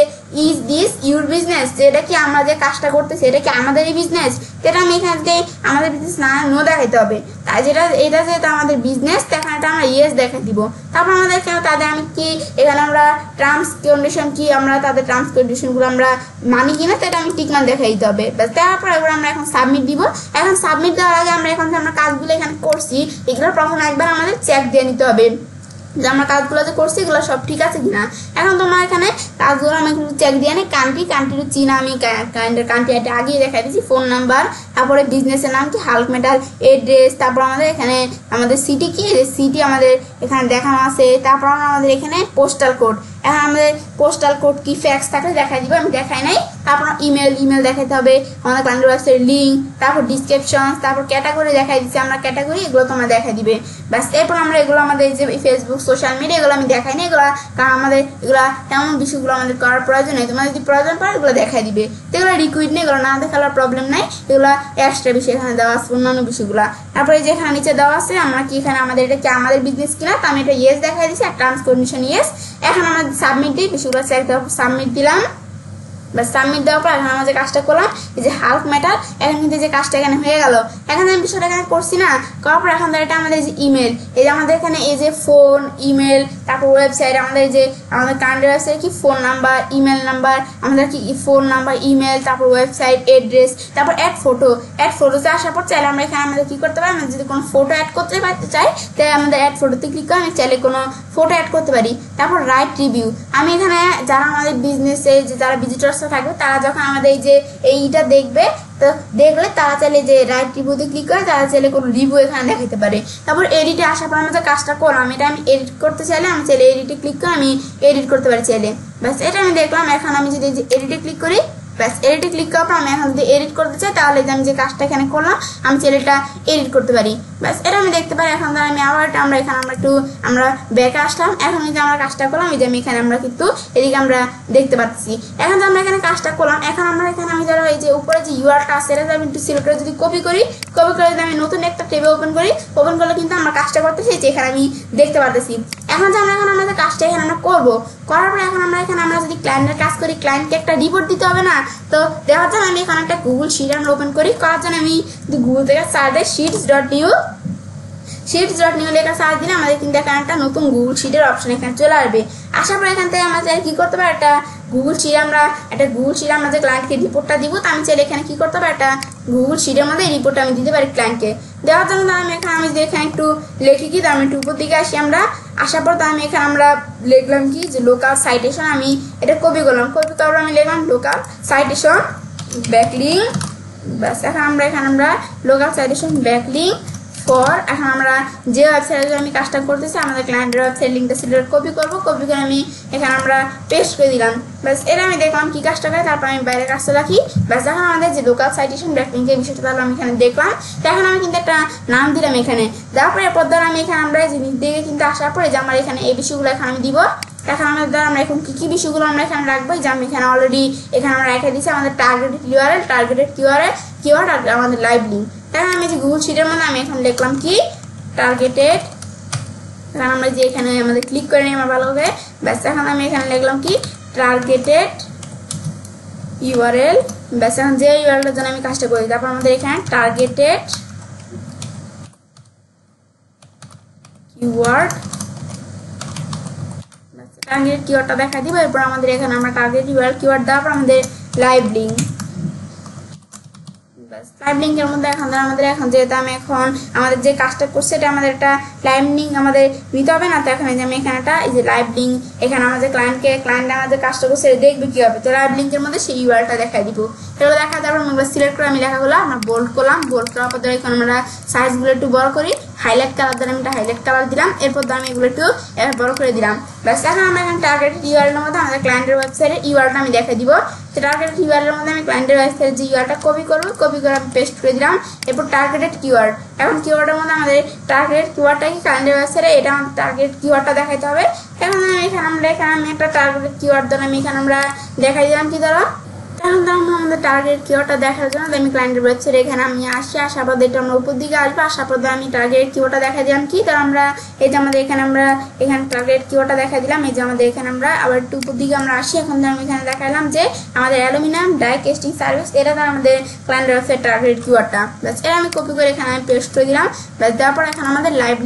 ইজ দিস ইউর বিজনেস, যে এটা কি আমরা যে কাজটা করতেছি এটা কি আমাদেরই বিজনেস, এটা আমি এখানে যে আমাদের বিজনেস না নো দেখাইতে হবে। তাই এটা যেটা আমাদের বিজনেস তখন এটা আমরা ইয়েস দেখাই দিব। তারপর আমাদের তাদের আমি কি এখানে আমরা টার্মস কন্ডিশন কি আমরা তাদের টার্মস কন্ডিশনগুলো আমরা মানি কিনা সেটা আমি টিক মার্ক দেখাই দিতে হবে। ব্যাস তারপর এবার আমরা এখন সাবমিট দিব। এখন সাবমিট দেওয়ার আগে আমরা এখন যে আমরা কাজগুলো এখানে করছি এগুলো প্রথমে একবার আমাদের চেক দিয়ে নিতে হবে যে আমরা কাজগুলো যে করছি এগুলো সব ঠিক আছে কিনা। এখন তোমার এখানে কাজগুলো আমি একটু চেক দিয়ে নিই। কান্ট্রি চীনা, আমি কান্ট্রি এটা আগেই দেখাই দিচ্ছি, ফোন নাম্বার, তারপরে বিজনেসের নাম কি হাল্ক মেটাল, এড্রেস, তারপর আমাদের এখানে আমাদের সিটি কি সিটি আমাদের এখানে দেখানো আছে, তারপর আমাদের এখানে পোস্টাল কোড। এখন আমাদের পোস্টাল কোড কি ফ্যাক্স থাকলে দেখাই দিব, আমি দেখাই নাই। তারপর ইমেল দেখাতে হবে, আমাদের ক্লায়েন্টের ওয়েবসাইট লিঙ্ক, তারপর ডিসক্রিপশন, তারপর ক্যাটাগরি দেখাই দিচ্ছি আমরা ক্যাটাগরি, এগুলো তোমরা দেখাই দিবে। ব্যাস এরপর আমরা এগুলো আমাদের যে ফেসবুক সোশ্যাল মিডিয়া এগুলো আমি দেখাই না এগুলো, কারণ আমাদের এগুলো তেমন বিষয়গুলো আমাদের করার প্রয়োজন নেই। তোমার যদি প্রয়োজন পড়ে এগুলো দেখাই দিবে, তো এগুলো রিকুইড নেই, এগুলো না দেখানোর প্রবলেম নাই, এগুলো এক্সট্রা বিষয় এখানে দেওয়া আছে অন্যান্য বিষয়গুলো। তারপরে যে এখানে নিচে দেওয়া আছে আমরা কি এখানে আমাদের এটা কি আমাদের বিজনেস কিনা, তো আমি এটা ইয়েস দেখাই দিচ্ছি আর টার্মস কন্ডিশন ইয়েস। এখন আমরা সাবমিট দিই, বিষয়গুলো চেক দেওয়ার সাবমিট দিলাম। বাস সাবমিট দেওয়ার পর এখন আমরা যে কাজটা করলাম এই যে হাল্ক ম্যাটার, এখন কিন্তু যে কাজটা এখানে হয়ে গেল। এখন আমি বিষয়টা এখানে করছি না, করার পর এখন এটা আমাদের যে ইমেল, এই যে আমাদের এখানে এই যে ফোন, ইমেল, তারপর ওয়েবসাইট, আমাদের যে আমাদের কারেন্ট ওয়েবসাইট কি ফোন নাম্বার, ইমেল নাম্বার, আমাদের কি ফোন নাম্বার, ইমেল, তারপর ওয়েবসাইট, অ্যাড্রেস, তারপর অ্যাড ফটোতে আসার পর চাইলে আমরা এখানে আমাদের কি করতে পারি, আমরা যদি কোনো ফটো অ্যাড করতে পারতে চাই তাই আমাদের অ্যাড ফটোতে ক্লিক করে আমি চাইলে কোনো ফটো অ্যাড করতে পারি। তারপর রাইট রিভিউ, আমি এখানে যারা আমাদের বিজনেসে যে যারা ভিজিটর্স থাকবে তারা যখন আমাদের এই যে এইটা দেখবে, তো দেখলে তারা চাইলে যে রাইট রিভিউতে ক্লিক করে তারা চাইলে কোনো রিভিউ এখানে দেখাতে পারে। তারপর এডিটে আসার পর আমাদের কাজটা করলাম, এটা আমি এডিট করতে চাইলে আমি চাইলে এডিটে ক্লিক করে আমি এডিট করতে পারি চাইলে। ব্যাস এটা আমি দেখলাম। এখন আমি যদি এডিটে ক্লিক করি, ব্যাস এডিটে ক্লিক করার পর আমি এখন যদি এডিট করতে চাই তাহলে যে আমি যে কাজটা এখানে করলাম আমি চাইলে এটা এডিট করতে পারি। ব্যাস এটা আমি দেখতে পারি। এখন আমি আবার আমরা এখানে আমরা ব্যাকে আসলাম। এখন যে আমরা কাজটা করলাম এই যে আমি এখানে আমরা কিন্তু এদিকে আমরা দেখতে পাচ্ছি। এখন যে আমরা এখানে কাজটা করলাম, এখন আমরা এখানে আমি ধরো এই যে উপরে যে ইউআরটা আছে এটা আমি একটু সিলেক্ট করে যদি কপি করে যদি আমি নতুন একটা টেবিল ওপেন করলে কিন্তু আমরা কাজটা করতেছি যে এখানে আমি দেখতে পারতেছি। এখন যে আমরা আমাদের কাজটা এখানে আমরা করবো, করার পরে এখন আমরা যদি ক্লায়েন্টের কাজ করি ক্লায়েন্টকে একটা রিপোর্ট দিতে হবে না, তো দেওয়ার জন্য আমি এখানে একটা গুগল শিট আমরা ওপেন করি। করার জন্য আমি গুগল থেকে সার্চ দিই sheets.new লেখা সার্চ দিলে আমাদের কিন্তু এখানে একটা নতুন গুগল শিটের অপশন এখানে চলে আসবে। আসার পর এখান থেকে আমরা চাইলে কি করতে পারি, একটা গুগল শিট আমরা যে ক্লায়েন্টকে রিপোর্টটা দিব, তো আমি চাইলে এখানে কি করতে পারি একটা গুগল শিটের মধ্যে এই রিপোর্টটা আমি দিতে পারি ক্লায়েন্টকে। দেওয়ার জন্য আমি যদি এখানে একটু লিখি কি, আমি একটু উপর দিকে আসি আমরা। আসার পর তো আমি এখানে আমরা লিখলাম কি যে লোকাল সাইটেশন, আমি এটা কপি করলাম, তারপর আমি লিখলাম লোকাল সাইটেশন ব্যাকলিঙ্ক। ব্যাস এখন আমরা লোকাল সাইটেশন ব্যাকলিঙ্ক ফর, এখন আমরা যে ওয়েবসাইটে আমি কাজটা করতেছি আমাদের ক্লায়েন্টের ওয়েবসাইট লিঙ্কটা সিলেক্ট কপি করে আমি এখানে আমরা পেস্ট করে দিলাম। ব্যাস এটা আমি দেখলাম কি কাজটা করে, তারপর আমি বাইরে কাজটা রাখি। ব্যাস এখন আমাদের যে লোকাল সাইটেশন ব্যাকলিঙ্কের বিষয়টা তাহলে আমি এখানে দেখলাম। তো এখন আমি কিন্তু একটা নাম দিলাম এখানে, দেওয়ার পরে এরপর ধর আমি এখানে আমরা জিনিস দিকে কিন্তু আসার পরে যে আমার এখানে এই বিষয়গুলো এখানে আমি দিব। এখন আমরা এখন কি বিষয়গুলো আমরা এখানে রাখবো, যে আমি এখানে অলরেডি এখানে আমরা রেখে দিচ্ছি আমাদের টার্গেটেড কিওয়ার্ড আর আমাদের লাইভ লিঙ্ক। এখন আমি যে গুগল শিটের মধ্যে আমি এখন লিখলাম কি টার্গেটেড, এখন আমরা যে এখানে আমাদের ক্লিক করে নিই আমরা ভালোভাবে। ব্যাস এখন আমি এখানে লিখলাম কি টার্গেটেড ইউআরএল। ব্যাস এখন যে ইউআরএলের জন্য আমি কাজটা করি, তারপর আমাদের এখানে টার্গেটেড কিওয়ার্ড, টার্গেট কিওয়ার্ডটা দেখা দিব। এরপর আমাদের এখানে আমরা টার্গেট কিওয়ার্ড দেওয়ার পর আমাদের লাইভ লিঙ্ক, লাইভ লিঙ্কের মধ্যে আমাদের এখন যেহেতু আমি এখন আমাদের যে কাজটা করছি এটা আমাদের একটা লাইভ লিঙ্ক আমাদের নিতে হবে না, তো এখন আমি এখানে একটা এই যে লাইভ লিঙ্ক এখানে আমাদের ক্লায়েন্ট আমাদের কাজটা করছে দেখবে কি হবে, তো লাইভ লিঙ্কের মধ্যে সেই ইউআরএলটা দেখাই দিব। এগুলো দেখা যাবে আমরা সিলেক্ট করে আমি লেখাগুলো আমরা বোল্ড করলাম, বোল্ড করার পর এখন আমরা সাইজগুলো একটু বড় করি, হাইলাইট কালার দ্বারা আমি একটা হাইলাইট কালার দিলাম, এরপর আমি এগুলো একটু বড় করে দিলাম। ব্যাস এখন আমরা এখানে টার্গেটেড ইউআরএল এর মধ্যে আমাদের ক্লায়েন্টের ওয়েবসাইটের ইউআরএলটা আমি দেখাই দিব। তো টার্গেটেড ইউআরএল এর মধ্যে আমি ক্লায়েন্টের ওয়েবসাইটের যে ইউআরএলটা কপি করে আমি পেস্ট করে দিলাম। এরপর টার্গেটেড কিওয়ার্ড, এখন কিওয়ার্ডের মধ্যে আমাদের টার্গেটেড কিওয়ার্ডটা কি ক্লায়েন্টের ওয়েবসাইটে এটা আমাদের টার্গেট কিওয়ার্ডটা দেখাইতে হবে। এখন আমি একটা টার্গেটেড কিওয়ার্ড দ্বারা আমি এখানে আমরা দেখাই দিলাম কি দ্বারা এখন আমরা আমাদের টার্গেট কিওয়ার্ডটা দেখার জন্য আমি ক্লায়েন্টের ওয়েবসাইটে এখানে আমি আসার পর এটা আমরা উপর দিকে আসবো, আসার পর আমি টার্গেট কিওয়ার্ডটা দেখা দিলাম কি, তো আমরা এই যে আমাদের এখানে আমরা এখানে টার্গেট কিওয়ার্ডটা দেখা দিলাম। এই যে আমাদের এখানে আমরা আবার একটু উপর দিকে আমরা আসি, এখন আমি এখানে দেখালাম যে আমাদের অ্যালুমিনিয়াম ডাই কাস্টিং সার্ভিস, এটা আমাদের ক্লায়েন্টের ওয়েবসাইট টার্গেট কিওয়ার্ডটা। ব্যাস এটা আমি কপি করে এখানে আমি পেস্ট করে দিলাম। ব্যাস দেওয়ার পর এখন আমাদের লাইভ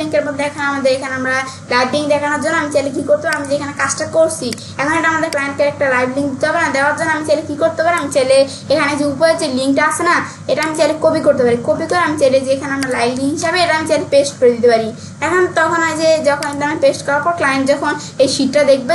লিঙ্কের মধ্যে এখানে আমাদের এখানে আমরা লাইভ লিঙ্ক দেখানোর জন্য আমি চাইলে কি করতে পারি, আমি যে এখানে কাজটা করছি এখন এটা আমাদের ক্লায়েন্টকে একটা লাইভ লিঙ্ক দিতে হবে না, দেওয়ার জন্য আমি চাইলে কি করতে পারি, আমি চাইলে এখানে যে উপরে যে লিঙ্কটা আছে না এটা আমি চাইলে কপি করতে পারি, কপি করে আমি চাইলে যে এখানে আমরা লাইভ লিঙ্ক হিসাবে এটা আমি চাইলে পেস্ট করে দিতে পারি। এখন তখন হয় যে যখন এটা আমি পেস্ট করার পর ক্লায়েন্ট যখন এই শিটটা দেখবে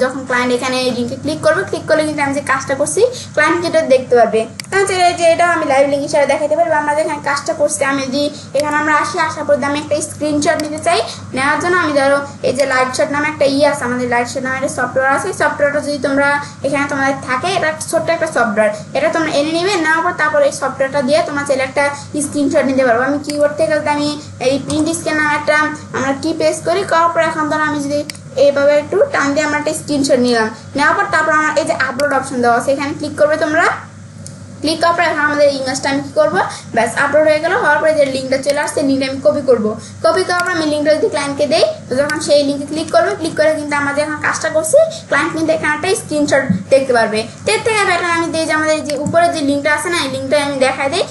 যখন ক্লায়েন্ট এখানে এই লিঙ্কে ক্লিক করবে, ক্লিক করলে কিন্তু আমি যে কাজটা করছি ক্লায়েন্ট যেটা দেখতে পারবে। তাহলে চাইলে যে এটা আমি লাইভ লিঙ্ক হিসাবে দেখাতে পারবো। আমরা যেখানে কাজটা করছি আমি যদি এখানে আমরা আসার পর আমি একটা স্ক্রিনশট নিতে চাই, নেওয়ার জন্য আমি ধরো এই যে লাইট শট নামে একটা আছে, আমাদের লাইট শট নামে একটা সফটওয়্যার আছে, সফটওয়্যারটা যদি তোমরা এখানে তোমাদের থাকে এটা ছোট্ট একটা সফটওয়্যার, এটা তোমরা এনে নিবে, নেওয়ার পর তারপর এই সফটওয়্যারটা দিয়ে তোমরা চাইলে একটা স্ক্রিনশট নিতে পারবো। আমি কিবোর্ড থেকে আমি এই প্রিন্ট স্ক্যান নামে একটা আমরা কি পেস্ট করি, করার পর এখন ধরো আমি যদি এইভাবে একটু টান দিয়ে আমরা একটা স্ক্রিনশট নিলাম, নেওয়ার পর তারপর আমার এই যে আপলোড অপশন দেওয়া আছে এখানে ক্লিক করবে তোমরা, ক্লিক করার পর এখন আমাদের ইমেজটা আমি কি করবো, ব্যাস আপলোড হয়ে গেল। হওয়ার পরে যে লিঙ্কটা চলে আসছে লিঙ্কটা আমি কপি করবো, কপি করার পর আমি লিঙ্কটা যদি ক্লায়েন্টকে দেই তো যখন সেই লিঙ্কে ক্লিক করবে, ক্লিক করে কিন্তু আমরা যখন কাজটা করছি ক্লায়েন্ট কিন্তু এখানে একটা স্ক্রিনশট দেখতে পারবে। এর থেকে বেটার আমি দিই যে আমাদের যে উপরে যে লিঙ্কটা আছে না এই লিঙ্কটা আমি দেখাই দিই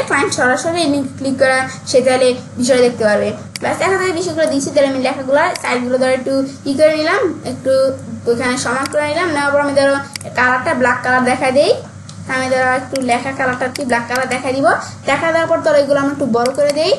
ক্লায়েন্ট সরাসরি এই লিঙ্ক ক্লিক করা সে তাহলে বিষয় দেখতে পারবে। ব্যাস এখন থেকে বিষয়গুলো দিচ্ছি, তাহলে আমি লেখাগুলো সাইডগুলো ধরো একটু ই করে নিলাম, একটু ওইখানে সমান করে নিলাম, নেওয়ার পর আমি ধরো কালারটা ব্ল্যাক কালার দেখা দিই, আমি ধরো একটু লেখা কালারটা একটু ব্ল্যাক কালার দেখা দিব, দেখা দেওয়ার পর ধরো এগুলো আমরা একটু বড় করে দিই,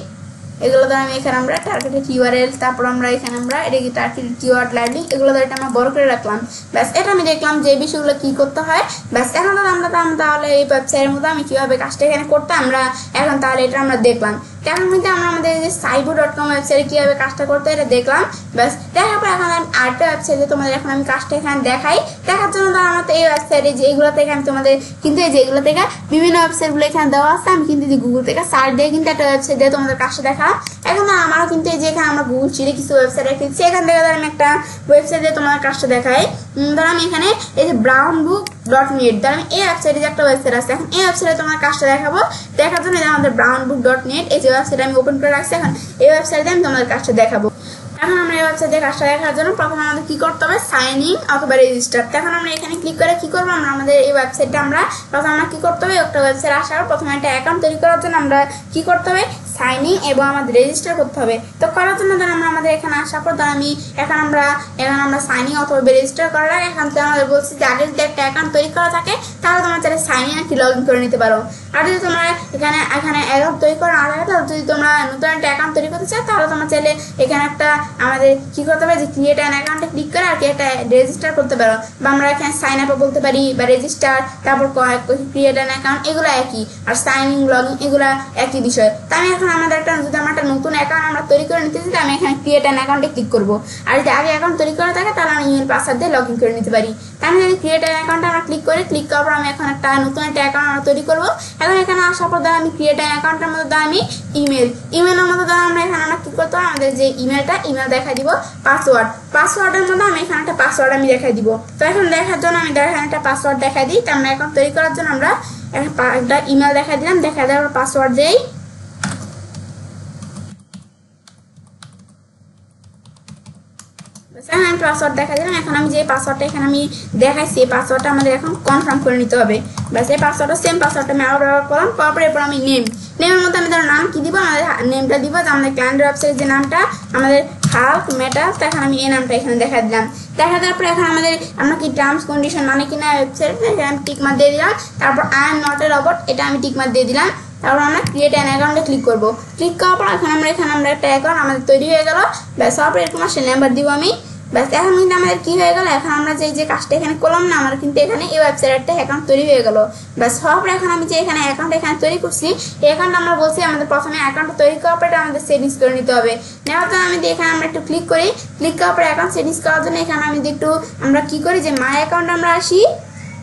এগুলো ধরো আমি এখানে আমরা টার্গেটেড ইউআরএল, তারপর আমরা এখানে আমরা এটা কি টার্গেটেড কিওয়ার্ড লাইভ লিঙ্ক এগুলো ধরো এটা আমরা বড় করে রাখলাম। ব্যাস এটা আমি দেখলাম যে বিষয়গুলো কি করতে হয়। ব্যাস এখন ধরো আমরা তাহলে এই ওয়েবসাইটের মধ্যে আমি কিভাবে কাজটা এখানে করতে আমরা এখন তাহলে এটা আমরা দেখলাম। এখন কিন্তু আমরা আমাদের যে saibo.com ওয়েবসাইটে কিভাবে কাজটা করতে এটা দেখলাম। ব্যাস দেখার পর এখন আমি আরেকটা ওয়েবসাইটে তোমাদের এখন আমি কাজটা এখানে দেখাই, দেখার জন্য ধরো আমার তো এই ওয়েবসাইটে যে এইগুলো থেকে আমি তোমাদের কিন্তু এই যেগুলো থেকে বিভিন্ন ওয়েবসাইটগুলো এখানে দেওয়া আছে, আমি কিন্তু গুগল থেকে সার্চ দিয়ে কিন্তু একটা ওয়েবসাইট দিয়ে তোমাদের কাজটা দেখা। এখন আমারও কিন্তু এই যে এখানে আমরা গুগল চিরে কিছু ওয়েবসাইট রেখেছি, এখান থেকে ধরো আমি একটা ওয়েবসাইট দিয়ে তোমাদের কাজটা দেখাই। ধরো আমি এখানে এই যে brownbook.net ধরো আমি এই ওয়েবসাইটে যে একটা ওয়েবসাইট আছে, এখন এই ওয়েবসাইটে তোমার কাজটা দেখাবো। দেখার জন্য আমাদের brownbook.net এই যে ওয়েবসাইট আমি ওপেন করে রাখছি, এখন এই ওয়েবসাইটে আমি তোমাদের কাজটা দেখাবো। এখন আমরা এই ওয়েবসাইটে কাজটা দেখার জন্য প্রথমে আমাদের কি করতে হবে, সাইন ইন অথবা রেজিস্টার। এখন আমরা এখানে ক্লিক করে কি করবো, আমরা আমাদের এই ওয়েবসাইটটা আমরা প্রথমে আমরা কি করতে হবে, একটা ওয়েবসাইট আসার প্রথমে একটা অ্যাকাউন্ট তৈরি করার জন্য আমরা কি করতে হবে, সাইন ইন এবং আমাদের রেজিস্টার করতে হবে। তো করার জন্য ধর আমরা আমাদের এখানে আসার পর ধর আমি এখন আমরা সাইন ইন অথবা রেজিস্টার করার আগে এখান থেকে আমাদের বলছি যে আগে যদি একটা অ্যাকাউন্ট তৈরি করা থাকে তাহলে তোমরা চাইলে সাইন ইন কি লগ ইন করে নিতে পারো। আর যদি তোমরা এখানে অ্যাকাউন্ট তৈরি করার আগে যদি তোমরা নতুন একটা অ্যাকাউন্ট তৈরি করতে চাও তাহলে তোমরা চাইলে এখানে একটা আমাদের কি করতে হবে যে ক্রিয়েট অ্যান অ্যাকাউন্টে ক্লিক করে আর কি একটা রেজিস্টার করতে পারো, বা আমরা এখানে সাইন আপও বলতে পারি বা রেজিস্টার, তারপর ক্রিয়েট অ্যান অ্যাকাউন্ট এগুলো একই, আর সাইন ইন লগ ইন এগুলো একই বিষয়। তো আমি এখন আমাদের যদি আমরা একটা নতুন অ্যাকাউন্ট আমরা তৈরি করে নিতে চাই আমি এখানে ক্রিয়েট অ্যান অ্যাকাউন্টে ক্লিক করবো, আর যদি আগে অ্যাকাউন্ট তৈরি করা থাকে তাহলে আমি ইমেল পাসওয়ার্ড দিয়ে লগ ইন করে নিতে পারি। তাই আমি যদি ক্রিয়েট অ্যান অ্যাকাউন্টে আমরা ক্লিক করার পর আমি এখন একটা নতুন একটা অ্যাকাউন্ট আমরা তৈরি করবো। এখন এখানে আসার পর আমি ক্রিয়েট অ্যান অ্যাকাউন্টের মধ্যে আমি ইমেলের মধ্যে আমরা এখানে আমরা কি করতে হবে, আমাদের যে ইমেল দেখা দিব, পাসওয়ার্ডের মধ্যে আমি এখানে একটা পাসওয়ার্ড আমি দেখাই দিব। তো এখন দেখার জন্য আমি এখানে একটা পাসওয়ার্ড দেখাই দিই। তো আমরা অ্যাকাউন্ট তৈরি করার জন্য আমরা একটা ইমেল দেখা দিলাম, দেখা দেওয়ার পাসওয়ার্ড দেই। আমি পাসওয়ার্ড দেখা দিলাম। এখন আমি যে পাসওয়ার্ডটা এখানে আমি দেখাইছি এই পাসওয়ার্ডটা আমাদের এখন কনফার্ম করে নিতে হবে। ব্যাস এই পাসওয়ার্ডটা সেম পাসওয়ার্ডটা আমি আবার ব্যবহার করলাম, করার পর এরপর আমি নেমের মধ্যে আমি ধরো নাম কি দিব, আমাদের নেমটা দিব যে আমাদের ক্লায়েন্টের ওয়েবসাইটের যে নামটা আমাদের হাল্ক মেটাল, এখন আমি এই নামটা এখানে দেখা দিলাম। দেখা দেওয়ার পর এখন আমরা কি টার্মস কন্ডিশন মানে কিনা ওয়েবসাইট আমি টিক মার্ক দিয়ে দিলাম, তারপর I am not a robot এটা আমি টিক মার্ক দিয়ে দিলাম। তারপর আমরা ক্রিয়েট অ্যান অ্যাকাউন্টে ক্লিক করবো। ক্লিক করার পর এখন আমরা একটা অ্যাকাউন্ট আমাদের তৈরি হয়ে গেল। ব্যাস তারপর এরকম আসলে নাম্বার দিব আমি। ব্যাস এখন কিন্তু আমাদের কি হয়ে গেল, এখন আমরা যে কাজটা এখানে করলাম না আমার কিন্তু এখানে এই ওয়েবসাইটে একটা অ্যাকাউন্ট তৈরি হয়ে গেল। ব্যাস হওয়ার পর এখন আমি যে এখানে অ্যাকাউন্ট তৈরি করছি এই অ্যাকাউন্ট আমরা বলছি আমাদের প্রথমে অ্যাকাউন্ট তৈরি করার পর আমাদের সেটিংস করে নিতে হবে। নেওয়ার জন্য আমি এখানে আমরা একটু ক্লিক করি, ক্লিক করার পর অ্যাকাউন্ট সেটিংস করার জন্য এখানে আমি একটু আমরা কি করি যে মাই অ্যাকাউন্ট আমরা আসি,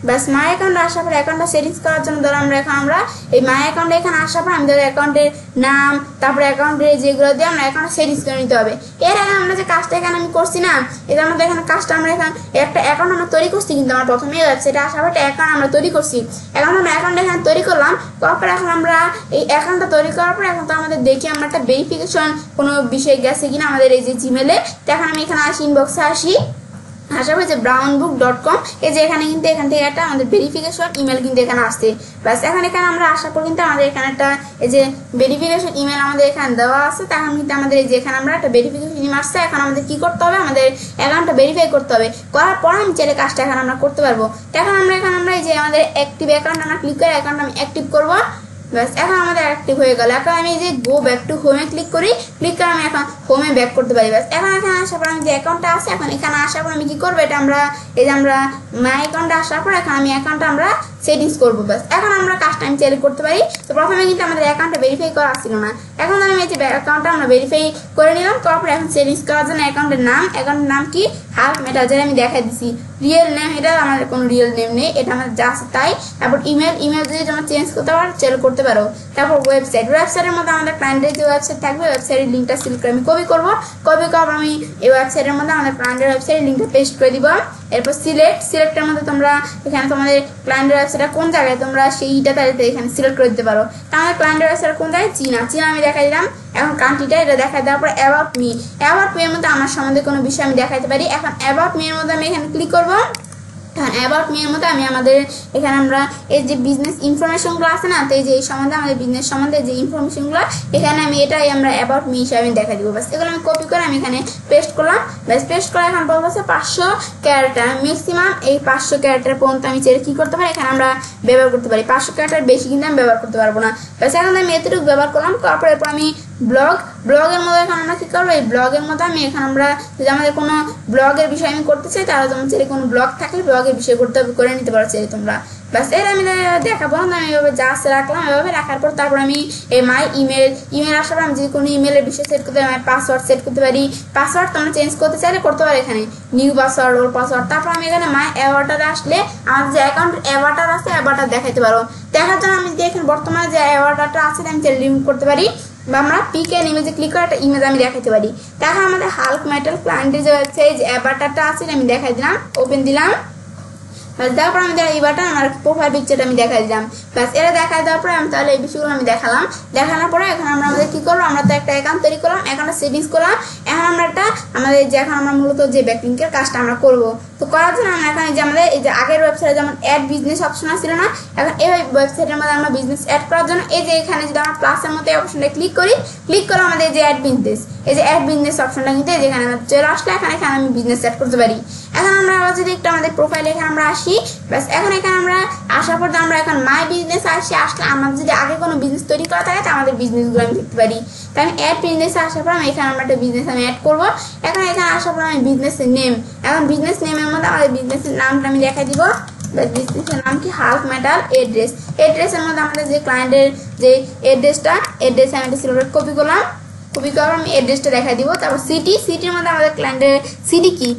বাস মাই অ্যাকাউন্টে আসার পর অ্যাকাউন্টটা সেটিংস করার জন্য ধরো আমরা এই মাই অ্যাকাউন্টে এখানে আসার পর আমি ধরো অ্যাকাউন্টের নাম তারপরে অ্যাকাউন্টের যেগুলো দিয়ে আমরা অ্যাকাউন্টে সেটিংস করে নিতে হবে। এর আগে আমরা যে কাজটা এখানে আমি করছি না, এর মধ্যে এখানে কাজটা আমরা এখানে একটা অ্যাকাউন্ট আমরা তৈরি করছি, কিন্তু আমরা প্রথমেই ওয়েবসাইটে আসার পর একটা অ্যাকাউন্ট আমরা তৈরি করছি। এখন আমরা অ্যাকাউন্ট এখানে তৈরি করলাম, তারপর এখন আমরা এই অ্যাকাউন্টটা তৈরি করার পর এখন তো আমাদের দেখি আমরা একটা ভেরিফিকেশন কোনো বিষয় গেছে কিনা আমাদের এই যে জিমেলে। তো এখন আমি এখানে আসি, ইনবক্সে আসার পর যে brownbook.com, এই যে এখানে কিন্তু এখান থেকে একটা আমাদের ভেরিফিকেশন ইমেল কিন্তু এখানে আসছে। ব্যাস এখানে আমরা আসার পর কিন্তু আমাদের এখানে একটা এই যে ভেরিফিকেশন ইমেল আমাদের এখানে দেওয়া আছে। তখন কিন্তু আমাদের এই যে এখানে আমরা একটা ভেরিফিকেশন ইমেল আসছে। এখন আমাদের কি করতে হবে, আমাদের অ্যাকাউন্টটা ভেরিফাই করতে হবে। করার পর আমি চাইলে কাজটা এখন আমরা করতে পারবো। তো এখন আমরা এই যে আমাদের অ্যাক্টিভ অ্যাকাউন্ট আমরা ক্লিক করে অ্যাকাউন্ট আমি অ্যাক্টিভ করবো। ব্যাস এখন আমাদের অ্যাক্টিভ হয়ে গেল। এখন আমি যে গো ব্যাক টু হোমে ক্লিক করে আমি এখন হোমে ব্যাক করতে পারি। ব্যাস এখন এখানে আসার পর আমি যে অ্যাকাউন্টটা আছে, এখন এখানে আসার পর আমি কি করবো, এটা আমরা এই যে আমরা মাই অ্যাকাউন্টে আসার পর এখন আমি অ্যাকাউন্টটা আমরা সেটিংস করবো। ব্যাস এখন আমরা কাজটা আমি চাইলে করতে পারি। তো প্রথমে কিন্তু আমাদের অ্যাকাউন্টটা ভেরিফাই করা ছিল না, এখন আমি এই যে অ্যাকাউন্টটা আমরা ভেরিফাই করে নিলাম। তারপরে এখন সেটিংস করার জন্য অ্যাকাউন্টের নাম কি হাল্ক মেটাল, যেটা আমি দেখাই দিচ্ছি। রিয়েল নেম এটা আমাদের কোনো রিয়েল নেম নেই, এটা আমাদের জাস্ট তাই। তারপর ইমেল যদি তোমরা চেঞ্জ করতে পারো চাইলে করতে পারো। তারপর ওয়েবসাইটের মধ্যে আমাদের ক্লায়েন্টের যে ওয়েবসাইট থাকবে, ওয়েবসাইটের লিঙ্কটা সিলেক্ট করে আমি কপি করবো। আমি এই ওয়েবসাইটের মধ্যে আমাদের ক্লায়েন্টের ওয়েবসাইটের লিঙ্কটা পেস্ট করে দিব। এরপর সিলেক্টের মধ্যে তোমরা এখানে তোমাদের ক্লায়েন্টের ওয়েবসাইটটা কোন জায়গায় তোমরা সেইটা তাহলে এখানে সিলেক্ট করে দিতে পারো। আমাদের ক্লায়েন্টের ওয়েবসাইট কোন জায়গায়, চীনা আমি দেখাই দিলাম। এখন কান্ট্রিটা এটা দেখাই দেওয়ার পর অ্যাবাউট মি এর মধ্যে আমার সম্বন্ধে কোনো বিষয় আমি দেখাইতে পারি। এখন অ্যাবাউট মি এর মধ্যে আমি এখানে ক্লিক করবো। অ্যাবাউট মি এর মধ্যে আমি আমাদের এখানে আমরা এই যে বিজনেস ইনফরমেশনগুলো আছে না, তো এই যে এই সম্বন্ধে আমাদের বিজনেস সম্বন্ধে যে ইনফরমেশনগুলো এখানে আমি এটাই আমরা অ্যাবাউট মি হিসাবে দেখা দিব। বাস এগুলো আমি কপি করে আমি এখানে পেস্ট করলাম। বাস পেস্ট করে এখন বলতেছে 500 ক্যারেক্টার, ম্যাক্সিমাম এই 500 ক্যারেক্টার পর্যন্ত আমি চেয়ে কি করতে পারি, এখানে আমরা ব্যবহার করতে পারি। 500 ক্যারেক্টার বেশি কিন্তু আমি ব্যবহার করতে পারবো না। বাস এখন আমি এতটুকু ব্যবহার করলাম। তারপর এরপর আমি ব্লগের মধ্যে এখন আমরা কি করবো, এই ব্লগের মধ্যে আমি এখানে আমরা যদি আমাদের কোনো ব্লগের বিষয় আমি করতে চাই, তাহলে তোমার চাইলে কোনো ব্লগ থাকলে ব্লগের বিষয় করে নিতে পারো চাইলে তোমরা। বাস এর আমি দেখাবো না, আমি এভাবে জাস্ট রাখলাম। এভাবে রাখার পর তারপর আমি এই মাই ইমেল আসার পর আমি যদি কোনো ইমেলের বিষয় সেট করতে পারি, পাসওয়ার্ড সেট করতে পারি। পাসওয়ার্ড তোমরা চেঞ্জ করতে চাইলে করতে পারো, এখানে নিউ পাসওয়ার্ড ওর পাসওয়ার্ড। তারপর আমি এখানে মাই অ্যাভাটারে আসলে আমার যে অ্যাকাউন্ট অ্যাভাটার আছে অ্যাভাটার দেখাইতে পারো। দেখার জন্য আমি যদি এখানে বর্তমানে যে অ্যাভাটারটা আছে আমি চাইলে রিমুভ করতে পারি, বা আমরা পিক এন্ড ইমেজে ক্লিক করে একটা ইমেজ আমি দেখাতে পারি। তারপর আমাদের হাল্ক মেটাল ক্লায়েন্টের যে ওয়েবসাইট অ্যাভাটারটা আছে আমি দেখাই দিলাম, ওপেন দিলাম। তারপর আমি এই বাটন আমার প্রোফাইল পিকচারটা আমি দেখাই দিলাম। ব্যাস এটা দেখাই দেওয়ার পরে আমি তাহলে এই বিষয়গুলো আমি দেখানোর পরে এখন আমরা আমাদের কি করবো, আমরা তো একটা অ্যাকাউন্ট তৈরি করলাম, অ্যাকাউন্টটা সেটিংস করলাম। এখন আমরা আমাদের যে এখন আমরা মূলত যে ব্যাকলিংকের কাজটা আমরা করবো। তো করার জন্য আমরা এখন যে আমাদের এই যে আগের ওয়েবসাইটে যেমন অ্যাড বিজনেস অপশন ছিল না, এখন এই ওয়েবসাইটের মধ্যে আমরা বিজনেস অ্যাড করার জন্য এই যে এখানে যদি আমরা প্লাসের মতো এই অপশনটা ক্লিক করে আমাদের যে অ্যাড বিজনেস, এই যে অ্যাড বিজনেস অপশনটা কিন্তু যেখানে চলে আসলে এখানে আমি বিজনেস অ্যাড করতে পারি। এখন আমরা আবার যদি একটু আমাদের প্রোফাইলে এখানে আমরা আসি, ব্যাস এখন এখানে আমরা আসার পর আমরা এখন মাই বিজনেস আসলে আমাদের যদি আগে কোনো বিজনেস তৈরি করা থাকে তো আমাদের বিজনেসগুলো আমি দেখতে পারি। তাই আমি অ্যাড বিজনেসে আসার পর আমি এখানে আমরা একটা বিজনেস আমি অ্যাড করবো। এখন এখানে আসার পর আমি বিজনেসের নেম, এখন বিজনেস নেমের মধ্যে আমাদের বিজনেসের নামটা আমি দেখাই দিব। বিজনেসের নাম কি হাল্ক মেটাল এড্রেসের মধ্যে আমাদের যে ক্লায়েন্টের যে অ্যাড্রেস আমি এটা সিলেক্ট কপি করলাম। আমি অ্যাড্রেসটা দেখাই দিব। তারপর সিটির মধ্যে আমাদের ক্লায়েন্টের সিটি কি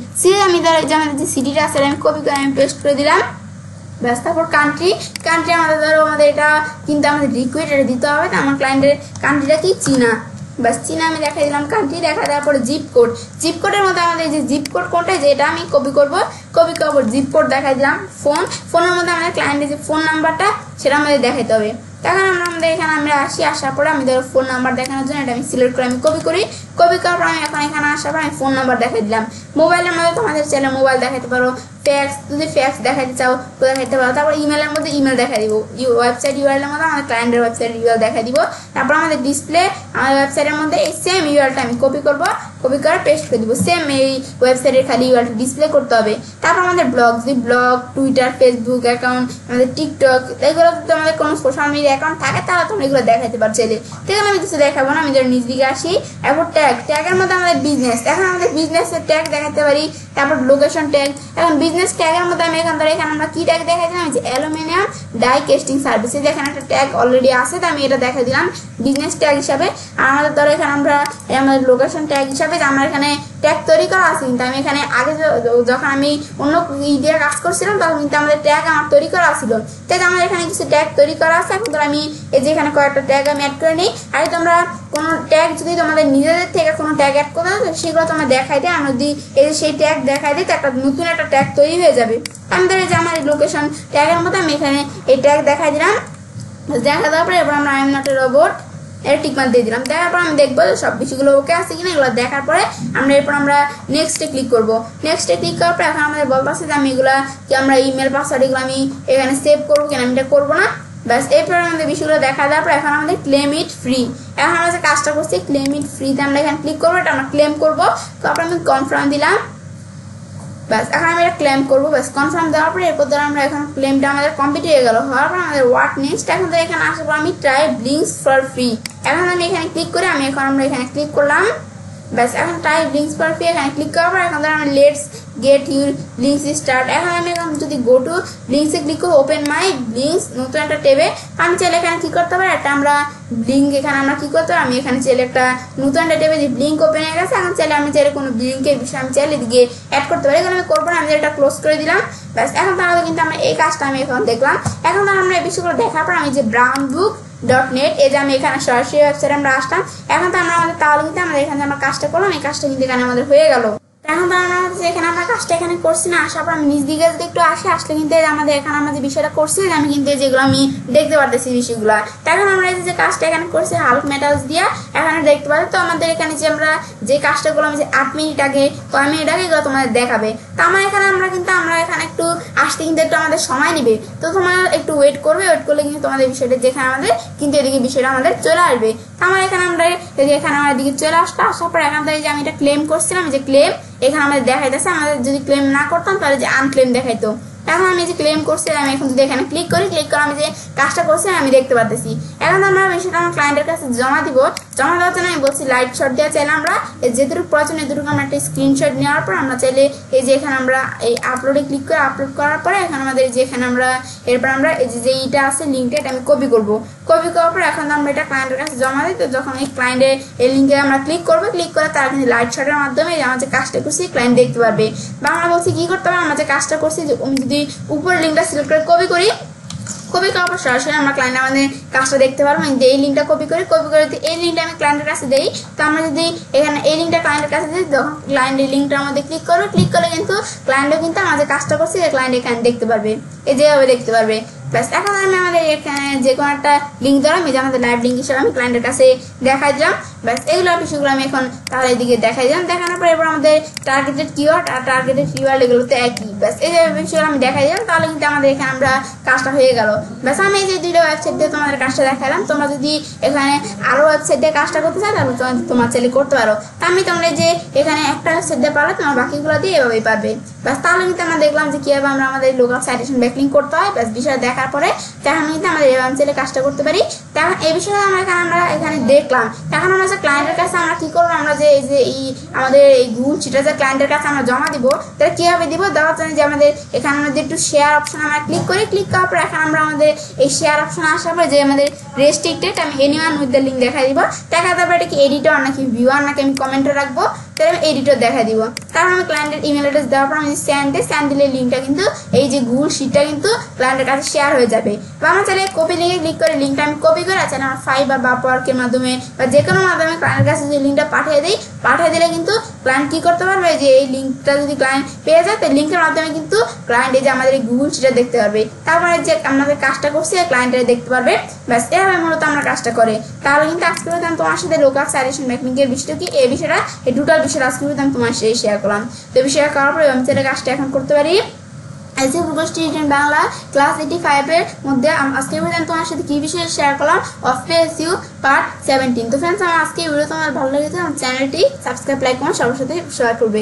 আমি ধরো যে আমাদের যে সিটিটা আছে আমি কপি করে আমি পেস্ট করে দিলাম। ব্যাস তারপর কান্ট্রি আমাদের ধরো আমাদের এটা কিন্তু আমাদের রিকোয়েস্ট এটা দিতে হবে। তো আমার ক্লায়েন্টের কান্ট্রিটা কি চীনা, বাস চীনা আমি দেখাই দিলাম। কান্ট্রি দেখা দেওয়ার পরে জিপ কোডের মধ্যে আমাদের যে জিপ কোড কোনটা যেটা আমি কপি করবো জিপ কোড দেখাই দিলাম। ফোনের মধ্যে আমাদের ক্লায়েন্টের যে ফোন নাম্বারটা সেটা আমাদের দেখাইতে হবে। তখন আমাদের এখানে আমরা আসার পরে আমি ধরো ফোন নাম্বার দেখানোর জন্য এটা আমি সিলেক্ট করে আমি কপি করার পর আমি এখন এখানে আসার পর আমি ফোন নাম্বার দেখাই দিলাম। মোবাইলের মধ্যে তোমাদের চাইলে মোবাইল দেখাতে পারো, ফ্যাক্স যদি ফ্যাক্স দেখাতে চাও তো দেখাতে পারো। তারপর ইমেলের মধ্যে ইমেল দেখা দিব, ওয়েবসাইট ইউআরএলের মধ্যে আমাদের ক্লায়েন্টের ওয়েবসাইট ইউআরএল দেখা দিব। তারপর আমাদের ডিসপ্লে আমাদের ওয়েবসাইটের মধ্যে এই সেম ইউআরএলটা আমি কপি করে পেস্ট করে দিব। সেম এই ওয়েবসাইটের খালি ইউআরএল ডিসপ্লে করতে হবে। তারপর আমাদের ব্লগ টুইটার ফেসবুক অ্যাকাউন্ট আমাদের টিকটক এগুলো যদি আমাদের কোনো সোশ্যাল মিডিয়া অ্যাকাউন্ট থাকে তাহলে তোমরা এগুলো দেখাতে পারো চাইলে। ঠিক আমি কিছু দেখাবো না, আমি যেন নিজ দিকে আসি। এরপর ট্যাগের মধ্যে আমাদের বিজনেস, এখন আমাদের বিজনেসের ট্যাগ দেখাতে পারি। তারপর লোকেশন ট্যাগ, এখন বিজনেস ট্যাগের মধ্যে আমি এখানে আমরা কি ট্যাগ দেখাই দিলাম, যে অ্যালুমিনিয়াম ডাই কেস্টিং সার্ভিস, এখানে একটা ট্যাগ অলরেডি আছে তো আমি এটা দেখা দিলাম বিজনেস ট্যাগ হিসাবে। আর আমাদের ধরো এখানে আমরা আমাদের লোকেশন ট্যাগ হিসাবে আমরা এখানে ট্যাগ তৈরি করা আছে, কিন্তু আমি এখানে আগে যখন আমি অন্য দিয়ে কাজ করছিলাম তখন কিন্তু আমাদের ট্যাগ আমার তৈরি করা ছিল। তাই আমার এখানে কিছু ট্যাগ তৈরি করা আছে। এখন ধর আমি এই যে এখানে কয়েকটা ট্যাগ আমি অ্যাড করে নিই। আর তোমরা কোনো ট্যাগ যদি তোমাদের নিজেদের থেকে কোনো ট্যাগ অ্যাড করতে হয় সেগুলো তোমার দেখাই দেয়। আমরা যদি এই যে সেই ট্যাগ দেখাই দিই তো একটা নতুন একটা ট্যাগ তৈরি হয়ে যাবে। আমি ধর এই যে আমার লোকেশন ট্যাগের মতো আমি এখানে এই ট্যাগ দেখাই দিলাম। দেখা দেওয়ার পরে এবার আমরা I am not a robot এর টিকমার্ক দিয়ে দিলাম। দেখার পর আমি দেখবো সব কিছুগুলো ওকে আছে কিনা। এগুলো দেখার পরে এরপর আমরা নেক্সটে ক্লিক করবো। নেক্সটে ক্লিক করার পর এখন আমাদের বলতেছে যে আমি এগুলা কি আমরা ইমেল পাসওয়ার্ড এগুলো আমি এখানে সেভ করবো কিনা, আমি এটা করবো না। ব্যাস এরপর আমাদের বিষয়গুলো দেখা দেওয়ার পর এখন আমাদের ক্লেম ইট ফ্রি। এখন আমরা যে কাজটা করছি ক্লেম ইট ফ্রিতে আমরা এখানে ক্লিক করবো, এটা আমরা ক্লেম করবো। তারপর আমি কনফার্ম দিলাম। ব্যাস এখন আমি এটা ক্লেম করবো। ব্যাস কনফার্ম দেওয়ার পরে এরপর ধর আমরা এখন ক্লেমটা আমাদের কমপ্লিট হয়ে গেল। হওয়ার পর আমাদের হোয়াট নেক্সট। এখন ধর এখানে আসার পর আমি ট্রাই ব্লিঙ্কস ফর ফ্রি। এখন আমি এখানে ক্লিক করে আমরা এখানে ক্লিক করলাম। ব্যাস এখন ট্রাই ব্লিঙ্কস ফর ফ্রি এখানে ক্লিক করার পর এখন ধর আমি লেটস গেট ইউর ব্লিঙ্কস স্টার্ট। এখন আমি যদি গো টু ব্লিঙ্কসে ক্লিক করবো, ওপেন মাই ব্লিঙ্কস নতুন একটা ট্যাবে আমি চাইলে এখানে কি করতে পারি, একটা আমরা ব্লিঙ্ক এখানে আমরা কি করতে পারি, আমি এখানে চাইলে একটা নতুন একটা ট্যাবে যে ব্লিঙ্ক ওপেন হয়ে গেছে। এখন চাইলে আমি চাইলে কোনো ব্লিঙ্কের বিষয়ে আমি চাইলে এদিকে অ্যাড করতে পারি। এখানে আমি করবো না, আমি এটা ক্লোজ করে দিলাম। ব্যাস এখন তাহলে কিন্তু আমরা এই কাজটা আমি এখন দেখলাম। এখন ধর আমরা এই বিষয়গুলো দেখার পর আমি যে brownbook.net এই যে আমি এখানে সরাসরি ওয়েবসাইটে আমরা আসলাম। এখন তো আমরা আমাদের তাহলে কিন্তু আমরা এখানে আমরা কাজটা করলাম, এই কাজটা কিন্তু এখানে আমাদের হয়ে গেল। এখন তো আমরা এখানে আমরা কাজটা এখানে করছি না, আসার পর আমি নিজ দিকে যদি একটু আসলে কিন্তু আমাদের এখানে আমরা যে বিষয়টা করছি আমি কিন্তু যেগুলো আমি দেখতে পারতেছি বিষয়গুলো। এখন আমরা এই যে কাজটা এখানে করছি হাল্ক মেটালস দিয়ে এখানে দেখতে পাচ্ছি। তো আমাদের এখানে যে আমরা যে কাজটা করলাম যে 8 মিনিট আগে 5 মিনিট আগে এগুলো তোমাদের দেখাবে। তো আমরা এখানে আমরা এখানে একটু আসতে কিন্তু একটু আমাদের সময় নিবে। তো তোমরা একটু ওয়েট করবে, ওয়েট করলে কিন্তু তোমাদের বিষয়টা যেখানে আমাদের কিন্তু এদিকে বিষয়টা আমাদের চলে আসবে। তো আমরা এখানে আমার এদিকে চলে আসলো। আসার পর এখান থেকে যে আমি এটা ক্লেম করছিলাম যে ক্লেম এখানে আমাদের দেখাইতেছে। আমাদের যদি ক্লেম না করতাম তাহলে যে আনক্লেম দেখাইতো। এখন আমি যে ক্লেম করছি আমি এখন যদি এখানে ক্লিক করে আমি যে কাজটা করছি আমি দেখতে পাচ্ছি। এখন আমরা বিষয়টা আমার ক্লায়েন্টের কাছে জমা দিব। জমা দেওয়ার জন্য আমি বলছি লাইট শট দেওয়া চাইলে আমরা যেটুকু প্রয়োজন এতটুকু আমরা একটা স্ক্রিনশট নেওয়ার পর আমরা চাইলে এই যে এখানে আমরা এই আপলোডে ক্লিক করে আপলোড করার পরে এখন আমাদের যেখানে আমরা এরপর আমরা এই যে এইটা আছে লিঙ্কটা এটা আমি কপি করব। কপি করার পর এখন আমরা এটা ক্লায়েন্টের কাছে জমা দিই। তো যখন এই ক্লায়েন্টের এই লিঙ্কে আমরা ক্লিক করবো, ক্লিক করে তার কিন্তু লাইট শটের মাধ্যমে আমার যে কাজটা করছি ক্লায়েন্ট দেখতে পারবে। বা আমরা বলছি কি করতে হবে, আমরা যে কাজটা করছি যে আমি যদি উপরের লিঙ্কটা সিলেক্ট করে কপি করি, কপি করার পর সরাসরি আমরা ক্লায়েন্ট আমাদের কাজটা দেখতে পারবো। যদি এই লিঙ্কটা কপি করে যদি এই লিঙ্কটা আমি ক্লায়েন্টের কাছে দিই, তো আমরা যদি এখানে এই লিঙ্কটা ক্লায়েন্টের কাছে দিই তখন ক্লায়েন্ট এই লিঙ্কটার মধ্যে ক্লিক করবে। ক্লিক করলে কিন্তু ক্লায়েন্টও কিন্তু আমাদের কাজটা করছি ক্লায়েন্ট এখানে দেখতে পারবে, এই যেভাবে দেখতে পারবে। ব্যাস এখন আমি আমাদের এখানে যে কোনো একটা লিঙ্ক ধরলাম, এই যে আমাদের লাইভ লিঙ্ক হিসেবে আমি ক্লায়েন্টের কাছে দেখাই দিলাম। ব্যাস এগুলো বিষয়গুলো আমি এখন তাহলে এদিকে দেখাই দিলাম। দেখানোর পর এবার আমাদের টার্গেটেড কিওয়ার্ড আর টার্গেটেড কিওয়ার্ড এগুলো তো একই। ব্যাস এই যে বিষয়গুলো আমি দেখাই দিলাম, তাহলে কিন্তু আমাদের এখানে আমরা কাজটা হয়ে গেল। ব্যাস আমি এই যে দুটো ওয়েবসাইট দিয়ে তোমাদের কাজটা দেখালাম। তোমরা যদি এখানে আরো ওয়েবসাইট দিয়ে কাজটা করতে চাও তাহলে তোমার চাইলে করতে পারো। তা আমি তোমরা যে এখানে একটা ওয়েবসাইট দিয়ে পারলে তোমার বাকিগুলো দিয়ে এভাবেই পারবে। ব্যাস তাহলে কিন্তু আমরা দেখলাম যে কিভাবে আমরা আমাদের লোকাল সাইটেশন ব্যাকলিংক করতে হয়। ব্যাস বিষয় দেখার পরে তখন কিন্তু আমাদের এভাবে চাইলে কাজটা করতে পারি। তখন এই বিষয়ে আমরা এখানে দেখলাম। এখন আমরা যে ক্লায়েন্টের কাছে আমরা কি করবো, আমরা যে আমাদের এই গুগল শিটটা যে ক্লায়েন্টের কাছে আমরা জমা দিব তাহলে কিভাবে দিব, দেওয়ার জন্য যে আমাদের এখানে আমাদের একটু শেয়ার অপশন আমরা ক্লিক করি। ক্লিক করার পর এখন আমরা আমাদের এই শেয়ার অপশন আসার পরে যে আমাদের রেস্ট্রিক্টেড আমি এনিওয়ান উইথ দ্য লিঙ্ক দেখাই দিব। দেখা যাবে এটা কি এডিটর নাকি ভিউয়ার নাকি আমি কমেন্টে রাখবো, তাহলে আমি এডিটর দেখাই দিব। কারণ আমি ক্লায়েন্টের ইমেল অ্যাড্রেস দেওয়ার পর আমি স্যান্ড দিলে লিঙ্কটা কিন্তু এই যে গুগল শিটটা কিন্তু ক্লায়েন্টের কাছে শেয়ার হয়ে যাবে। বা আমরা চাইলে কপি লিঙ্কে ক্লিক করে লিঙ্কটা আমি কপি করে চাইলে আমার ফাইবার বা আপওয়ার্কের মাধ্যমে বা যে কোনো মাধ্যমে ক্লায়েন্টের কাছে যে লিঙ্কটা পাঠিয়ে দিলে কিন্তু ক্লায়েন্ট কি করতে পারবে, যে এই লিঙ্কটা যদি ক্লায়েন্ট পেয়ে যায় তাই লিঙ্কের মাধ্যমে কিন্তু ক্লায়েন্ট এই যে আমাদের এই গুগল শিটটা দেখতে পারবে। তারপরে যে আমাদের কাজটা করছি ক্লায়েন্টের দেখতে পারবে। ব্যাস এভাবে মূলত আমরা কাজটা করে। তাহলে কিন্তু আজকে আমি তোমার সাথে লোকাল সাইটেশন ব্যাকলিংকের বিষয়টা কি এই বিষয়টা এই টোটাল বিষয়টা আজকে আমি তোমার সাথে শেয়ার করলাম। তো এই বিষয়টা করার পরে আমি চাইলে কাজটা এখন করতে পারি। এসইও স্টুডেন্ট বাংলা ক্লাস 85 এর মধ্যে আজকে আমি তোমার সাথে কি বিষয়ে শেয়ার করলাম, এসইও পার্ট 17। তো ফ্রেন্ডস আমার আজকে ভিডিও তোমার ভালো লেগেছে আমার চ্যানেলটি সাবস্ক্রাইব লাইক কমেন্ট সবার সাথে শেয়ার করবে।